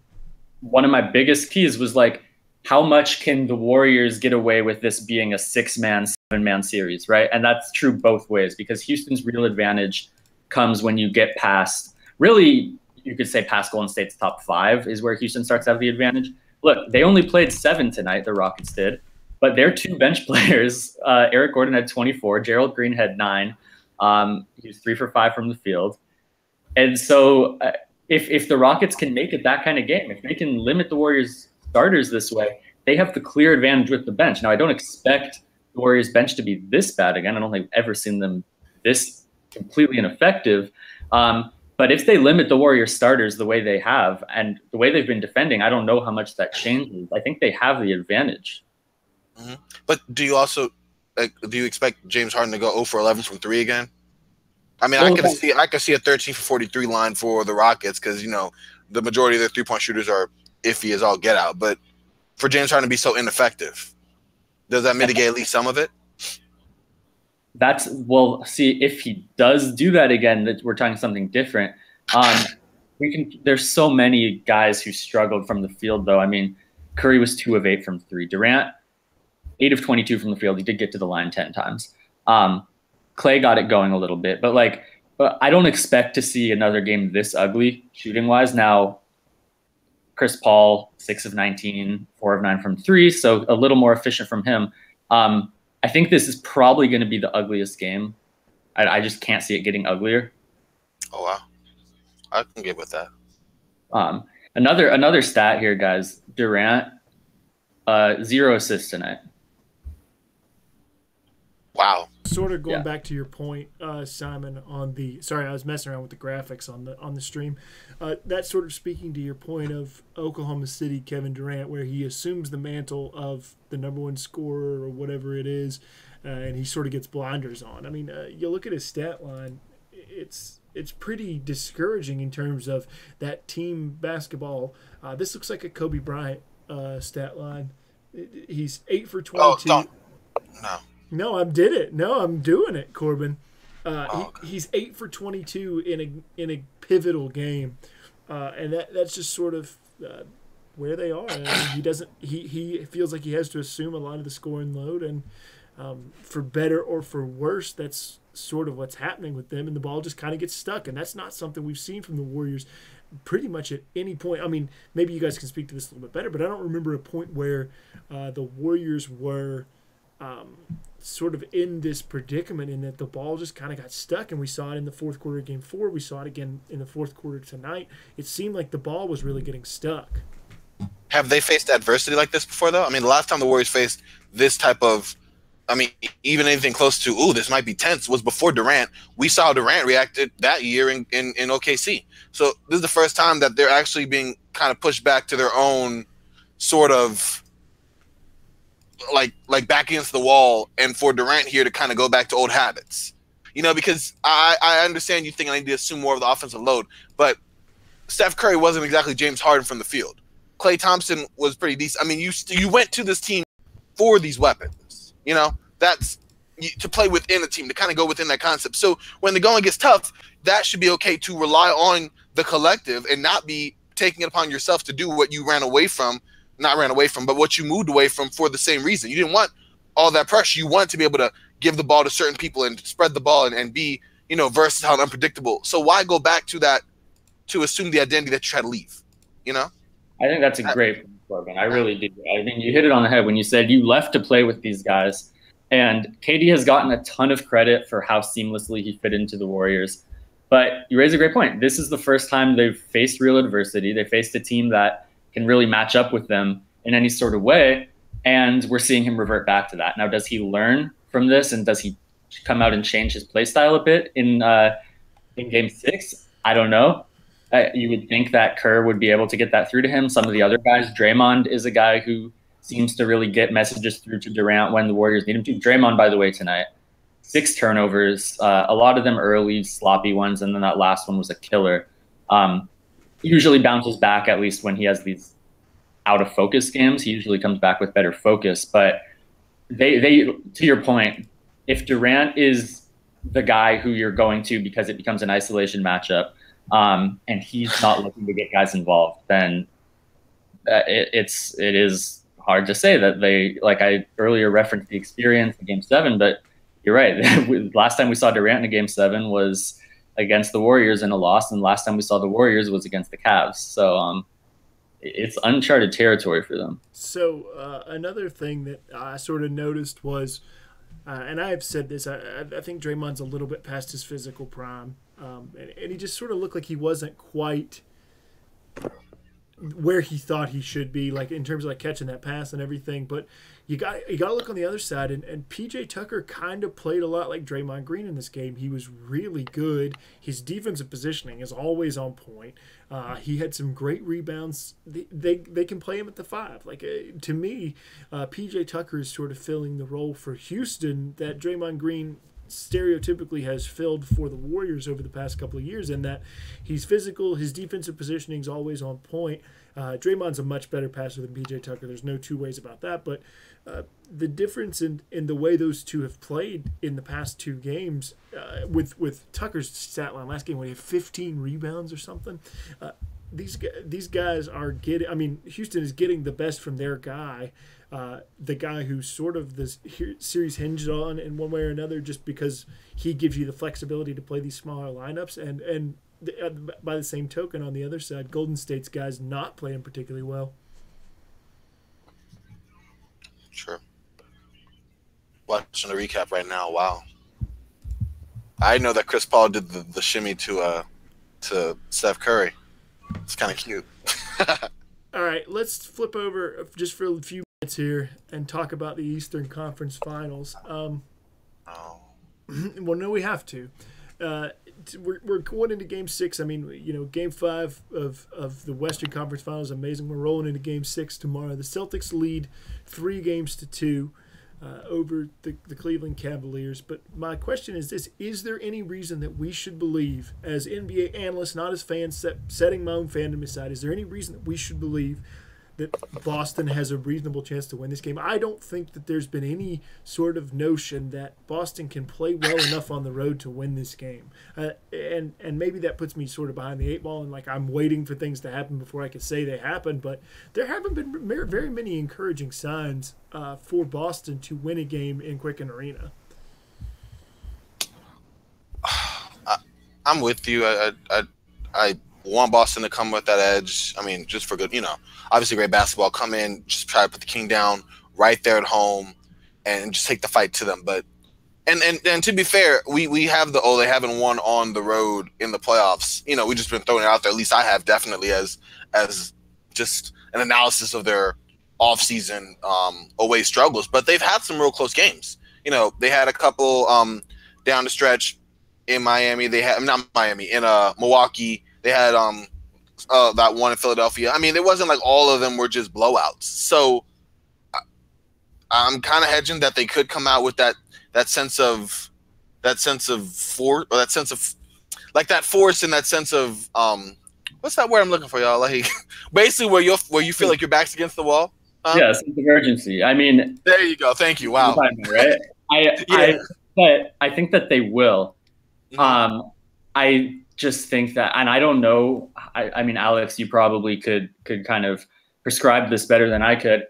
S1: one of my biggest keys was like, how much can the Warriors get away with this being a 6-man, 7-man series, right? And that's true both ways, because Houston's real advantage comes when you get past, really, you could say past Golden State's top 5 is where Houston starts to have the advantage. Look, they only played 7 tonight, the Rockets did, but their 2 bench players, Eric Gordon had 24, Gerald Green had 9. He was 3 for 5 from the field. And so if the Rockets can make it that kind of game, if they can limit the Warriors starters this way, they have the clear advantage with the bench. Now, I don't expect the Warriors bench to be this bad again. I don't think I've ever seen them this completely ineffective. But if they limit the Warriors starters the way they have and the way they've been defending, I don't know how much that changes. I think they have the advantage.
S2: Mm-hmm. But do you also do you expect James Harden to go 0 for 11 from 3 again? I mean, I could see a 13 for 43 line for the Rockets because, the majority of their 3-point shooters are iffy as all get out. But for James Harden to be so ineffective, does that mitigate at least some of it?
S1: See, if he does do that again, that we're talking something different. There's so many guys who struggled from the field, though. I mean, Curry was 2 of 8 from 3. Durant, 8 of 22 from the field. He did get to the line 10 times. Klay got it going a little bit, but I don't expect to see another game this ugly shooting wise. Now, Chris Paul, 6 of 19, 4 of 9 from 3, so a little more efficient from him. I think this is probably going to be the ugliest game. I just can't see it getting uglier.
S2: Oh wow, I can get with that.
S1: Another stat here, guys. Durant, 0 assists tonight.
S2: Wow.
S3: Sort of going back to your point, Simon, on the I was messing around with the graphics on the stream. That's sort of speaking to your point of Oklahoma City, Kevin Durant, where he assumes the mantle of the number 1 scorer or whatever it is, and he sort of gets blinders on. I mean, you look at his stat line, it's pretty discouraging in terms of that team basketball. This looks like a Kobe Bryant stat line. He's 8 for 22.
S2: Oh, no.
S3: No, I'm doing it, Corban. He's 8 for 22 in a pivotal game, and that's just sort of where they are. I mean, he feels like he has to assume a lot of the scoring load, and for better or for worse, that's sort of what's happening with them, and the ball just kind of gets stuck, and that's not something we've seen from the Warriors pretty much at any point. I mean, maybe you guys can speak to this a little bit better, but I don't remember a point where the Warriors were sort of in this predicament in that the ball just kind of got stuck, and we saw it in the fourth quarter of Game 4. We saw it again in the fourth quarter tonight. It seemed like the ball was really getting stuck.
S2: Have they faced adversity like this before, though? I mean, the last time the Warriors faced this type of, I mean, even anything close to, ooh, this might be tense, was before Durant. We saw how Durant reacted that year in OKC. So this is the first time that they're actually being kind of pushed back to their own sort of like back against the wall, and for Durant here to kind of go back to old habits. You know, because I understand you think I need to assume more of the offensive load, but Steph Curry wasn't exactly James Harden from the field. Klay Thompson was pretty decent. I mean, you went to this team for these weapons. You know, that's to play within a team, to kind of go within that concept. So when the going gets tough, that should be okay to rely on the collective and not be taking it upon yourself to do what you not ran away from, but what you moved away from for the same reason. You didn't want all that pressure. You wanted to be able to give the ball to certain people and spread the ball and be, you know, versatile and unpredictable. So why go back to that to assume the identity that you try to leave, you know?
S1: I think that's a great point, Corban. I really do. I think you hit it on the head when you said you left to play with these guys. And KD has gotten a ton of credit for how seamlessly he fit into the Warriors. But you raise a great point. This is the first time they've faced real adversity. They faced a team that can really match up with them in any sort of way. And we're seeing him revert back to that. Now, does he learn from this? And does he come out and change his play style a bit in Game 6? I don't know. You would think that Kerr would be able to get that through to him. Some of the other guys, Draymond is a guy who seems to really get messages through to Durant when the Warriors need him to. Draymond, by the way, tonight, 6 turnovers, a lot of them early, sloppy ones, and then that last one was a killer. Usually bounces back, at least when he has these out-of-focus games. He usually comes back with better focus. But they to your point, if Durant is the guy who you're going to because it becomes an isolation matchup, and he's not looking to get guys involved, then it is hard to say that they, like I earlier referenced the experience in Game 7, but you're right. Last time we saw Durant in a Game 7 was against the Warriors in a loss, and last time we saw the Warriors was against the Cavs. So it's uncharted territory for them.
S3: So another thing that I sort of noticed was, and I have said this, I think Draymond's a little bit past his physical prime, and he just sort of looked like he wasn't quite where he thought he should be, like in terms of like catching that pass and everything. But you got to look on the other side, and PJ Tucker kind of played a lot like Draymond Green in this game. He was really good. His defensive positioning is always on point. He had some great rebounds. They can play him at the 5. Like to me, PJ Tucker is sort of filling the role for Houston that Draymond Green stereotypically has filled for the Warriors over the past couple of years, in that he's physical, his defensive positioning is always on point. Draymond's a much better passer than PJ Tucker. There's no two ways about that. But the difference in the way those two have played in the past 2 games, with Tucker's stat line last game, when he had 15 rebounds or something, these guys are getting. I mean, Houston is getting the best from their guy. The guy who sort of this series hinged on in one way or another, just because he gives you the flexibility to play these smaller lineups. And by the same token, on the other side, Golden State's guys not playing particularly well.
S2: Sure. Watching the recap right now. Wow. I know that Chris Paul did the shimmy to Steph Curry. It's kind of cute.
S3: All right, let's flip over just for a few minutes here and talk about the Eastern Conference Finals. Well, no, we have to. We're going into Game 6. I mean, you know, Game 5 of the Western Conference Finals is amazing. We're rolling into Game 6 tomorrow. The Celtics lead 3-2 over the Cleveland Cavaliers. But my question is this: is there any reason that we should believe, as NBA analysts, not as fans, setting my own fandom aside, is there any reason that we should believe that Boston has a reasonable chance to win this game? I don't think that there's been any sort of notion that Boston can play well enough on the road to win this game. And maybe that puts me sort of behind the 8 ball, and like I'm waiting for things to happen before I can say they happen. But there haven't been very many encouraging signs for Boston to win a game in Quicken Arena.
S2: I'm with you. I want Boston to come with that edge. I mean, just for good, you know, obviously great basketball. Come in, just try to put the king down right there at home. and just take the fight to them. But and to be fair, we have they haven't won on the road in the playoffs. You know, we just been throwing it out there. At least I have, definitely, as just an analysis of their off-season away struggles. But they've had some real close games. You know, they had a couple down the stretch in Miami. They had not Miami in Milwaukee. They had that one in Philadelphia. I mean, it wasn't like all of them were just blowouts. So I'm kind of hedging that they could come out with that sense of force, or that sense of like that force and that sense of what's that word I'm looking for, y'all? Like basically where you feel like your back's against the wall.
S1: Yeah, sense of urgency. I mean,
S2: there you go. Thank you. Wow.
S1: Right. I think that they will. Mm-hmm. I just think that, and I don't know. I mean, Alex, you probably could kind of prescribe this better than I could.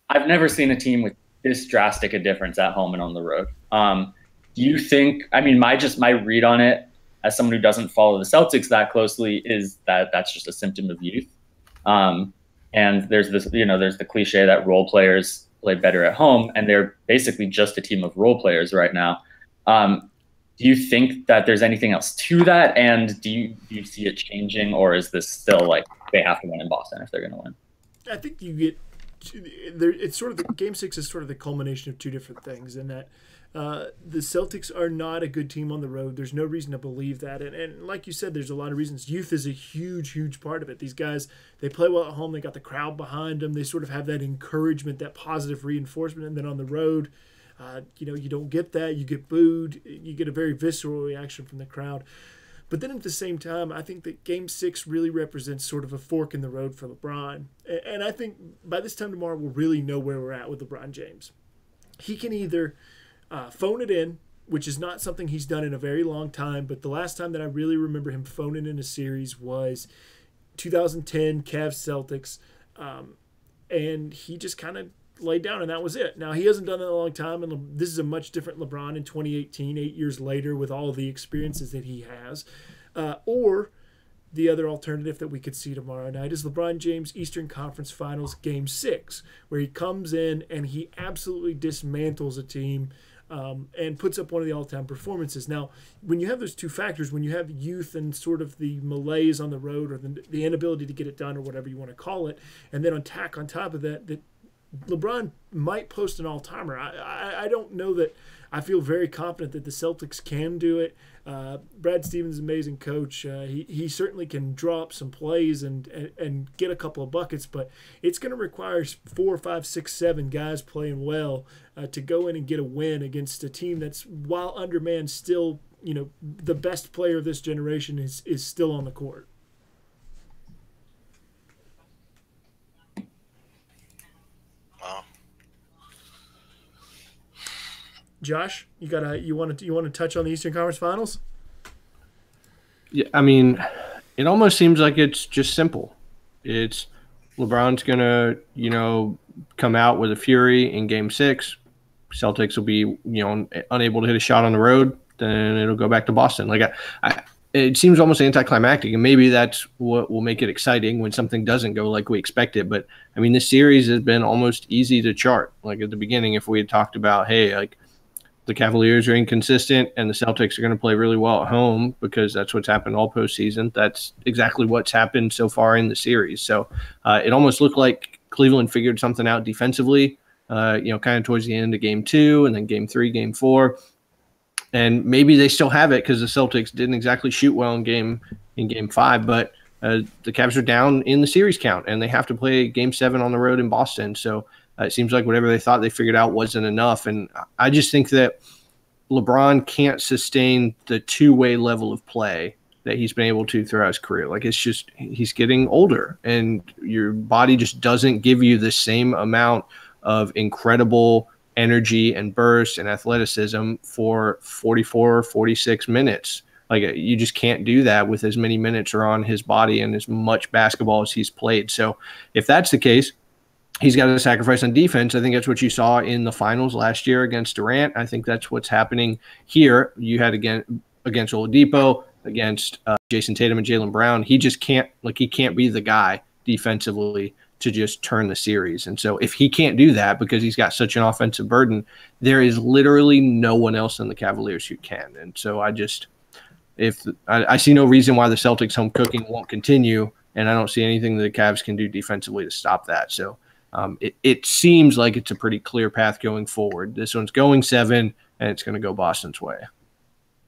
S1: I've never seen a team with this drastic a difference at home and on the road. Do you think? I mean, my read on it, as someone who doesn't follow the Celtics that closely, is that that's just a symptom of youth. And there's this, there's the cliche that role players play better at home, and they're basically just a team of role players right now. Do you think that there's anything else to that? And do you see it changing, or is this still like they have to win in Boston if they're going to win?
S3: I think you get it's sort of the Game 6 is sort of the culmination of two different things, in that the Celtics are not a good team on the road. There's no reason to believe that. And like you said, there's a lot of reasons. Youth is a huge, huge part of it. These guys, they play well at home. They got the crowd behind them. They sort of have that encouragement, that positive reinforcement. And then on the road, you don't get that. You get booed. You get a very visceral reaction from the crowd. But then at the same time, I think that Game 6 really represents sort of a fork in the road for LeBron. And I think by this time tomorrow, we'll really know where we're at with LeBron James. He can either phone it in, which is not something he's done in a very long time, but the last time that I really remember him phoning in a series was 2010 Cavs Celtics, and he just kind of laid down, and that was it. Now, he hasn't done that in a long time, and this is a much different LeBron in 2018, 8 years later, with all the experiences that he has. Or the other alternative that we could see tomorrow night is LeBron James Eastern Conference Finals Game 6, where he comes in and he absolutely dismantles a team and puts up one of the all-time performances. Now, when you have those two factors, when you have youth and sort of the malaise on the road, or the inability to get it done, or whatever you want to call it, and then on top of that LeBron might post an all-timer. I don't know that I feel very confident that the Celtics can do it. Brad Stevens is an amazing coach. He certainly can draw up some plays and get a couple of buckets, but it's going to require 4, 5, 6, 7 guys playing well to go in and get a win against a team that's, while undermanned, still, the best player of this generation is still on the court. Josh, you want to touch on the Eastern Conference Finals?
S4: Yeah, I mean, it almost seems like it's just simple. It's LeBron's gonna, come out with a fury in Game 6. Celtics will be, unable to hit a shot on the road. Then it'll go back to Boston. Like it seems almost anticlimactic, and maybe that's what will make it exciting when something doesn't go like we expected. But I mean, this series has been almost easy to chart. Like at the beginning, if we had talked about, hey, like, the Cavaliers are inconsistent and the Celtics are going to play really well at home because that's what's happened all postseason. That's exactly what's happened so far in the series. So it almost looked like Cleveland figured something out defensively, kind of towards the end of Game 2 and then Game 3, Game 4. And maybe they still have it because the Celtics didn't exactly shoot well in Game 5, but the Cavs are down in the series count and they have to play Game 7 on the road in Boston. So it seems like whatever they thought they figured out wasn't enough. And I just think that LeBron can't sustain the two-way level of play that he's been able to throughout his career. Like, it's just, he's getting older and your body just doesn't give you the same amount of incredible energy and burst and athleticism for 44, 46 minutes. Like, you just can't do that with as many minutes are on his body and as much basketball as he's played. So if that's the case, he's got to sacrifice on defense. I think that's what you saw in the finals last year against Durant. I think that's what's happening here. You had against Oladipo, against Jason Tatum and Jaylen Brown. He just can't, he can't be the guy defensively to just turn the series. And so if he can't do that because he's got such an offensive burden, there is literally no one else in the Cavaliers who can. And so I see no reason why the Celtics' home cooking won't continue, and I don't see anything the Cavs can do defensively to stop that. So it seems like it's a pretty clear path going forward. This one's going 7, and it's going to go Boston's way.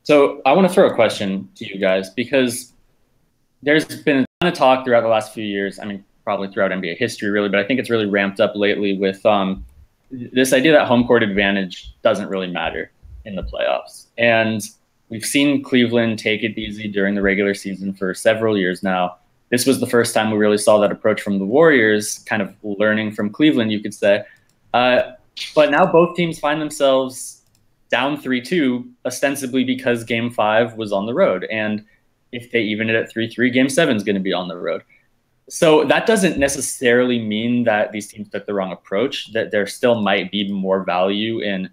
S1: So I want to throw a question to you guys, because there's been a ton of talk throughout the last few years. I mean, probably throughout NBA history, really, but I think it's really ramped up lately with this idea that home court advantage doesn't really matter in the playoffs. And we've seen Cleveland take it easy during the regular season for several years now. This was the first time we really saw that approach from the Warriors, kind of learning from Cleveland, you could say. But now both teams find themselves down 3-2, ostensibly because Game 5 was on the road. And if they even it at 3-3, Game 7 is going to be on the road. So that doesn't necessarily mean that these teams took the wrong approach, that there still might be more value in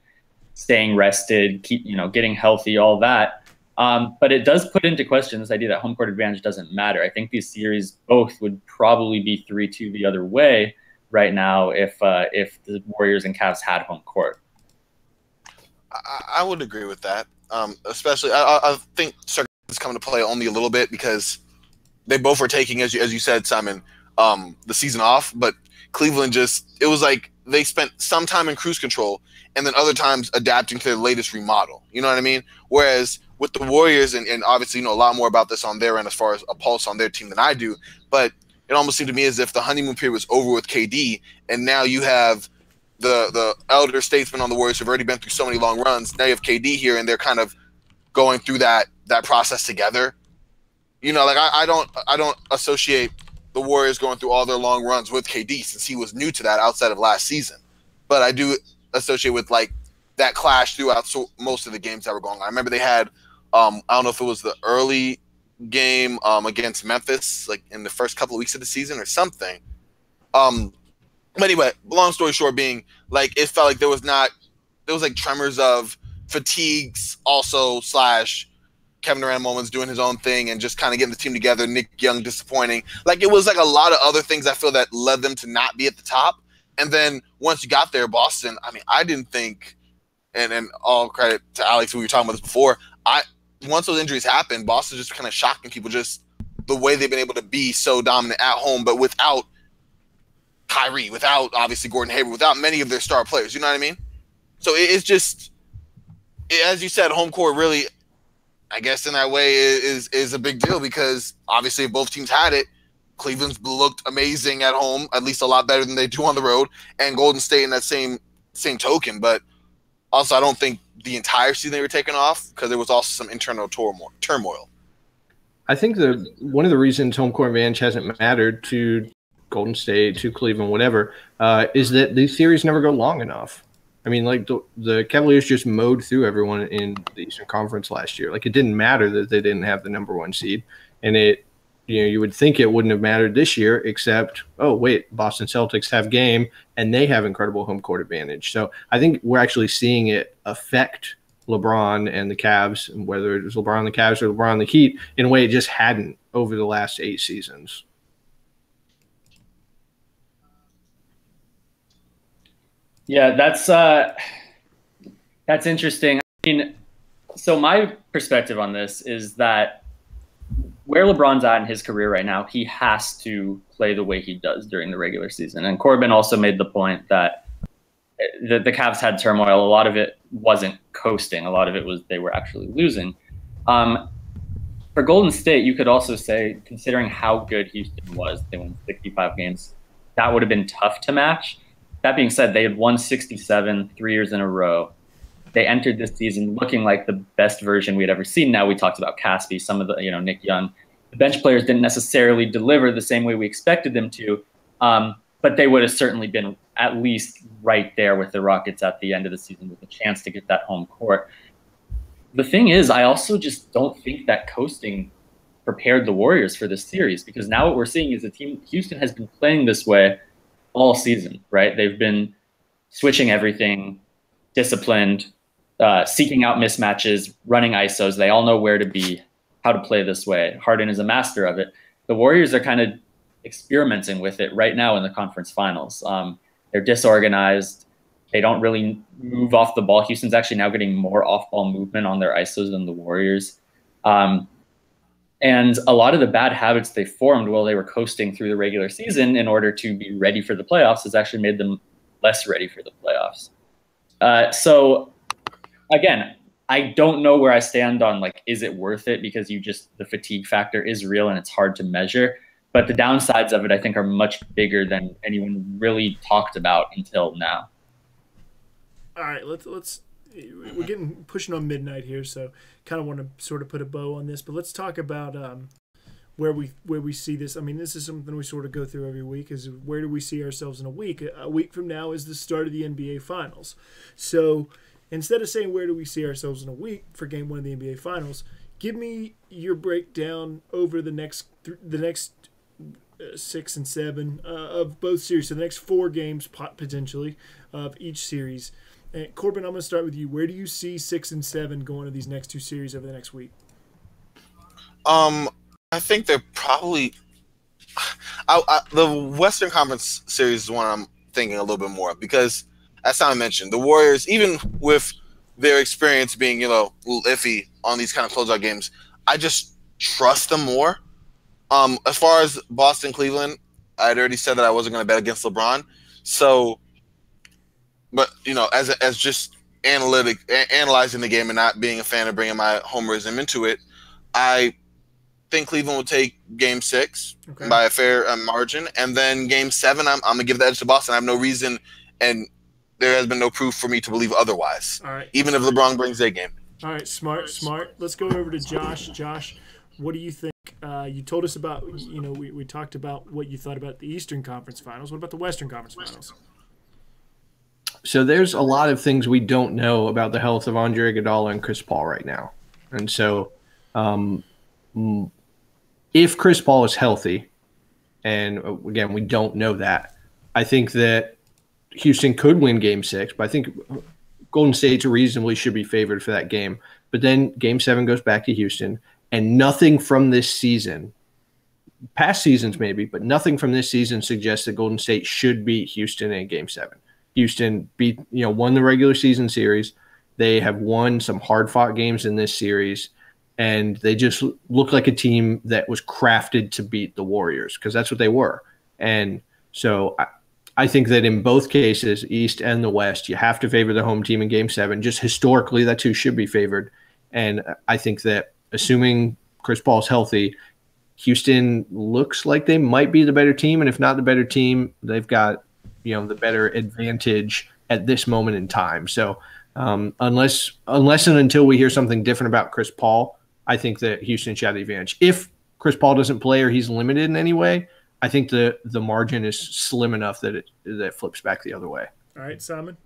S1: staying rested, getting healthy, all that. But it does put into question this idea that home court advantage doesn't matter. I think these series both would probably be 3-2 the other way right now if the Warriors and Cavs had home court.
S2: I would agree with that. Especially, I think circumstances come into play only a little bit because they both were taking, as you said, Simon, the season off. But Cleveland it was like they spent some time in cruise control and then other times adapting to their latest remodel. You know what I mean? Whereas with the Warriors, and obviously you know a lot more about this on their end as far as a pulse on their team than I do, but it almost seemed to me as if the honeymoon period was over with KD, and now you have the elder statesmen on the Warriors who've already been through so many long runs. Now you have KD here, and they're kind of going through that process together. You know, like I don't associate the Warriors going through all their long runs with KD since he was new to that outside of last season. But I do associate with like that clash throughout most of the games that were going on. I remember they had I don't know if it was the early game against Memphis, like in the first couple of weeks of the season or something. But anyway, long story short being, like, it felt like there was like tremors of fatigues also / Kevin Durant moments doing his own thing and just kind of getting the team together. Nick Young disappointing. Like, it was like a lot of other things I feel that led them to not be at the top. And then once you got there, Boston, I mean, I didn't think, and all credit to Alex, who we were talking about this before, once those injuries happened, Boston just kind of shocking people, just the way they've been able to be so dominant at home, but without Kyrie, without obviously Gordon Hayward, without many of their star players. You know what I mean? So it's just, as you said, home court really, I guess in that way, is a big deal because obviously if both teams had it, Cleveland's looked amazing at home, at least a lot better than they do on the road, and Golden State in that same token. But also, I don't think the entire season they were taken off because there was also some internal turmoil.
S4: I think one of the reasons home court advantage hasn't mattered to Golden State, to Cleveland, whatever, is that these series never go long enough. I mean, like the Cavaliers just mowed through everyone in the Eastern Conference last year. Like, it didn't matter that they didn't have the number 1 seed, and you would think it wouldn't have mattered this year, except, oh wait, Boston Celtics have game and they have incredible home court advantage. So I think we're actually seeing it affect LeBron and the Cavs, whether it was LeBron the Cavs or LeBron the Heat, in a way it just hadn't over the last 8 seasons.
S1: Yeah, that's interesting. I mean, so my perspective on this is that where LeBron's at in his career right now, he has to play the way he does during the regular season. And Corban also made the point that the Cavs had turmoil. A lot of it wasn't coasting. A lot of it was they were actually losing. For Golden State, you could also say, considering how good Houston was, they won 65 games, that would have been tough to match. That being said, they had won 67 3 years in a row. They entered this season looking like the best version we had ever seen. Now we talked about Caspi, some of the, Nick Young. The bench players didn't necessarily deliver the same way we expected them to, but they would have certainly been at least right there with the Rockets at the end of the season with a chance to get that home court. The thing is, I also just don't think that coasting prepared the Warriors for this series, because now what we're seeing is the team, Houston has been playing this way all season, right? They've been switching everything, disciplined, seeking out mismatches, running ISOs. They all know where to be, how to play this way. Harden is a master of it. The Warriors are kind of experimenting with it right now in the conference finals. They're disorganized. They don't really move off the ball. Houston's actually now getting more off-ball movement on their ISOs than the Warriors. And a lot of the bad habits they formed while they were coasting through the regular season in order to be ready for the playoffs has actually made them less ready for the playoffs. So, again, I don't know where I stand on, like, is it worth it? Because the fatigue factor is real and it's hard to measure. But the downsides of it, I think, are much bigger than anyone really talked about until now.
S3: All right, let's we're getting pushing on midnight here, so kind of want to sort of put a bow on this. But let's talk about where we see this. I mean, this is something we sort of go through every week. Is where do we see ourselves in a week? A week from now is the start of the NBA Finals. So instead of saying where do we see ourselves in a week for Game 1 of the NBA Finals, give me your breakdown over the next 6 and 7 of both series. So the next 4 games potentially of each series. And Corban, I'm going to start with you. Where do you see 6 and 7 going to these next 2 series over the next week?
S2: I think they're probably the Western Conference series is one I'm thinking a little bit more because, as Simon mentioned, the Warriors, even with their experience being, a little iffy on these kind of closeout games, I just trust them more. As far as Boston, Cleveland, I'd already said that I wasn't going to bet against LeBron. So, but as just analyzing the game and not being a fan of bringing my homerism into it, I think Cleveland will take Game 6 by a fair margin, and then Game 7, I'm going to give the edge to Boston. I have no reason, and there has been no proof for me to believe otherwise.
S3: All right.
S2: Even if LeBron brings their game.
S3: All right, smart. Let's go over to Josh. Josh, what do you think? You told us about, we talked about what you thought about the Eastern Conference Finals. What about the Western Conference Finals?
S4: So there's a lot of things we don't know about the health of Andre Iguodala and Chris Paul right now. And so if Chris Paul is healthy, and again, we don't know that, I think that Houston could win Game 6, but I think Golden State reasonably should be favored for that game. But then Game 7 goes back to Houston, and nothing from this season, past seasons maybe, but nothing from this season suggests that Golden State should beat Houston in Game 7. Houston won the regular season series. They have won some hard-fought games in this series, and they just look like a team that was crafted to beat the Warriors because that's what they were. And so I think that in both cases, East and the West, you have to favor the home team in Game 7. Just historically, that's who should be favored. And I think that assuming Chris Paul's healthy, Houston looks like they might be the better team. And if not the better team, they've got the better advantage at this moment in time. So unless and until we hear something different about Chris Paul, I think that Houston should have the advantage. If Chris Paul doesn't play or he's limited in any way, I think the margin is slim enough that it flips back the other way.
S3: All right, Simon.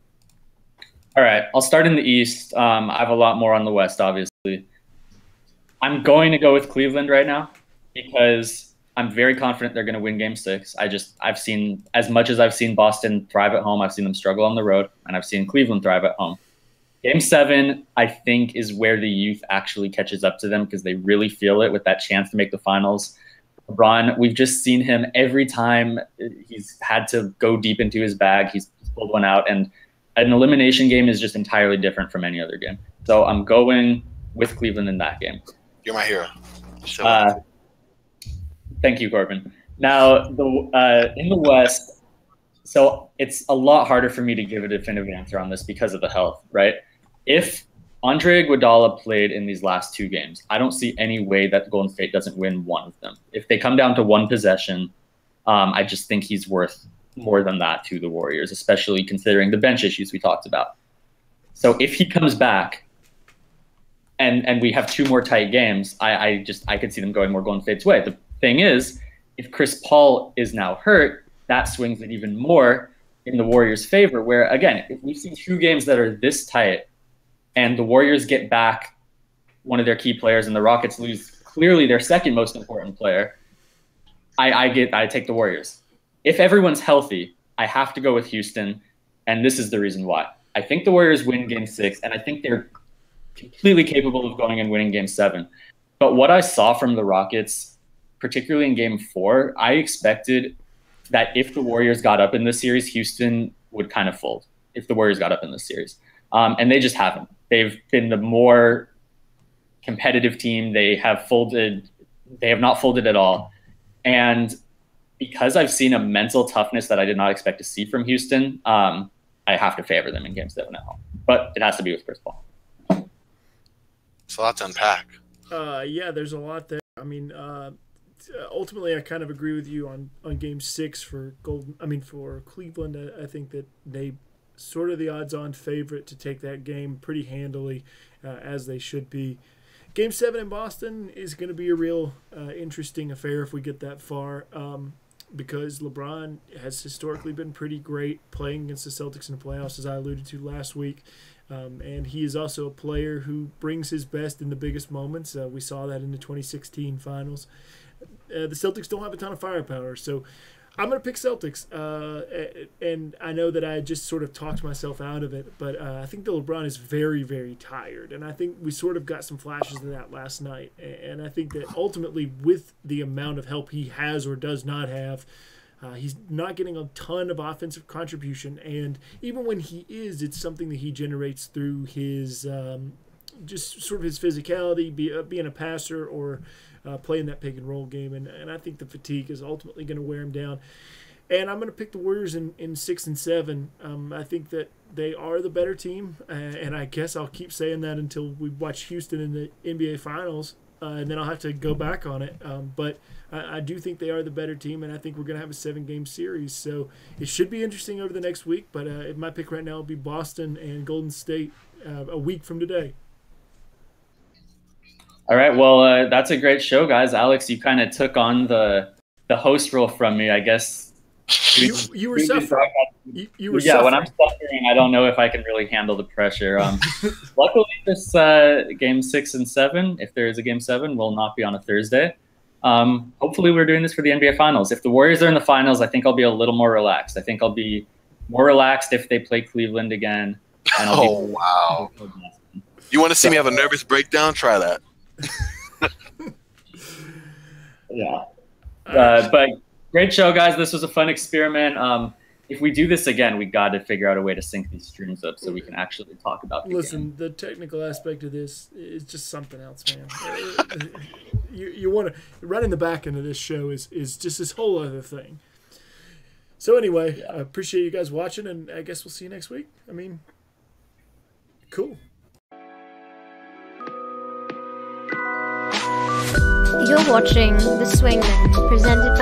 S1: All right, I'll start in the East. I have a lot more on the West, obviously. I'm going to go with Cleveland right now because I'm very confident they're going to win Game 6. I've seen, as much as I've seen Boston thrive at home, I've seen them struggle on the road, and I've seen Cleveland thrive at home. Game 7, I think, is where the youth actually catches up to them because they really feel it with that chance to make the finals. LeBron, we've just seen him every time he's had to go deep into his bag. He's pulled one out, and an elimination game is just entirely different from any other game. So I'm going with Cleveland in that game.
S2: You're my hero.
S1: Thank you, Corban. Now, in the West, so it's a lot harder for me to give a definitive answer on this because of the health, right? If Andre Iguodala played in these last 2 games, I don't see any way that Golden State doesn't win one of them. If they come down to one possession, I just think he's worth more than that to the Warriors, especially considering the bench issues we talked about. So if he comes back and we have 2 more tight games, I could see them going more Golden State's way. The thing is, if Chris Paul is now hurt, that swings it even more in the Warriors' favor, where, again, if we've seen 2 games that are this tight and the Warriors get back one of their key players and the Rockets lose clearly their second most important player, I take the Warriors. If everyone's healthy, I have to go with Houston, and this is the reason why. I think the Warriors win Game 6, and I think they're completely capable of going and winning Game 7. But what I saw from the Rockets particularly in Game 4, I expected that if the Warriors got up in this series, Houston would kind of fold. If the Warriors got up in this series, and they just haven't. They've been the more competitive team. They have folded. They have not folded at all, and because I've seen a mental toughness that I did not expect to see from Houston, I have to favor them in Game 7 at home. But it has to be with Chris Paul.
S2: So that's unpack.
S3: Yeah, there's a lot there. I mean, ultimately, I kind of agree with you on Game 6 for for Cleveland. I think that they sort of the odds-on favorite to take that game pretty handily, as they should be. Game 7 in Boston is going to be a real interesting affair if we get that far, because LeBron has historically been pretty great playing against the Celtics in the playoffs, as I alluded to last week. And he is also a player who brings his best in the biggest moments. We saw that in the 2016 finals. The Celtics don't have a ton of firepower, so I'm going to pick Celtics. And I know that I just sort of talked myself out of it, but I think that LeBron is very, very tired. And I think we sort of got some flashes of that last night. And I think that ultimately, with the amount of help he has or does not have, he's not getting a ton of offensive contribution, and even when he is, it's something that he generates through his just sort of his physicality, being a passer or playing that pick and roll game, and I think the fatigue is ultimately going to wear him down. And I'm going to pick the Warriors in 6 and 7. I think that they are the better team, and I guess I'll keep saying that until we watch Houston in the NBA Finals, and then I'll have to go back on it. But I do think they are the better team, and I think we're going to have a 7-game series. So it should be interesting over the next week, but my pick right now will be Boston and Golden State a week from today.
S1: All right, well, that's a great show, guys. Alex, you kind of took on the host role from me, I guess.
S3: You were suffering. You were
S1: yeah,
S3: suffering.
S1: when I'm suffering, I don't know if I can really handle the pressure. Luckily, this Game 6 and 7, if there is a Game 7, will not be on a Thursday. Hopefully we're doing this for the NBA Finals. If the Warriors are in the Finals, I think I'll be a little more relaxed. I think I'll be more relaxed if they play Cleveland again. And
S2: Wow. You want to see me have a nervous breakdown? Try that.
S1: Yeah. But great show, guys. This was a fun experiment. If we do this again, we got to figure out a way to sync these streams up so we can actually talk about the game.
S3: The technical aspect of this is just something else, man. You want to running the back end of this show is just this whole other thing. So anyway, I appreciate you guys watching, and I guess we'll see you next week. I mean, cool.
S5: You're watching The Swingmen, presented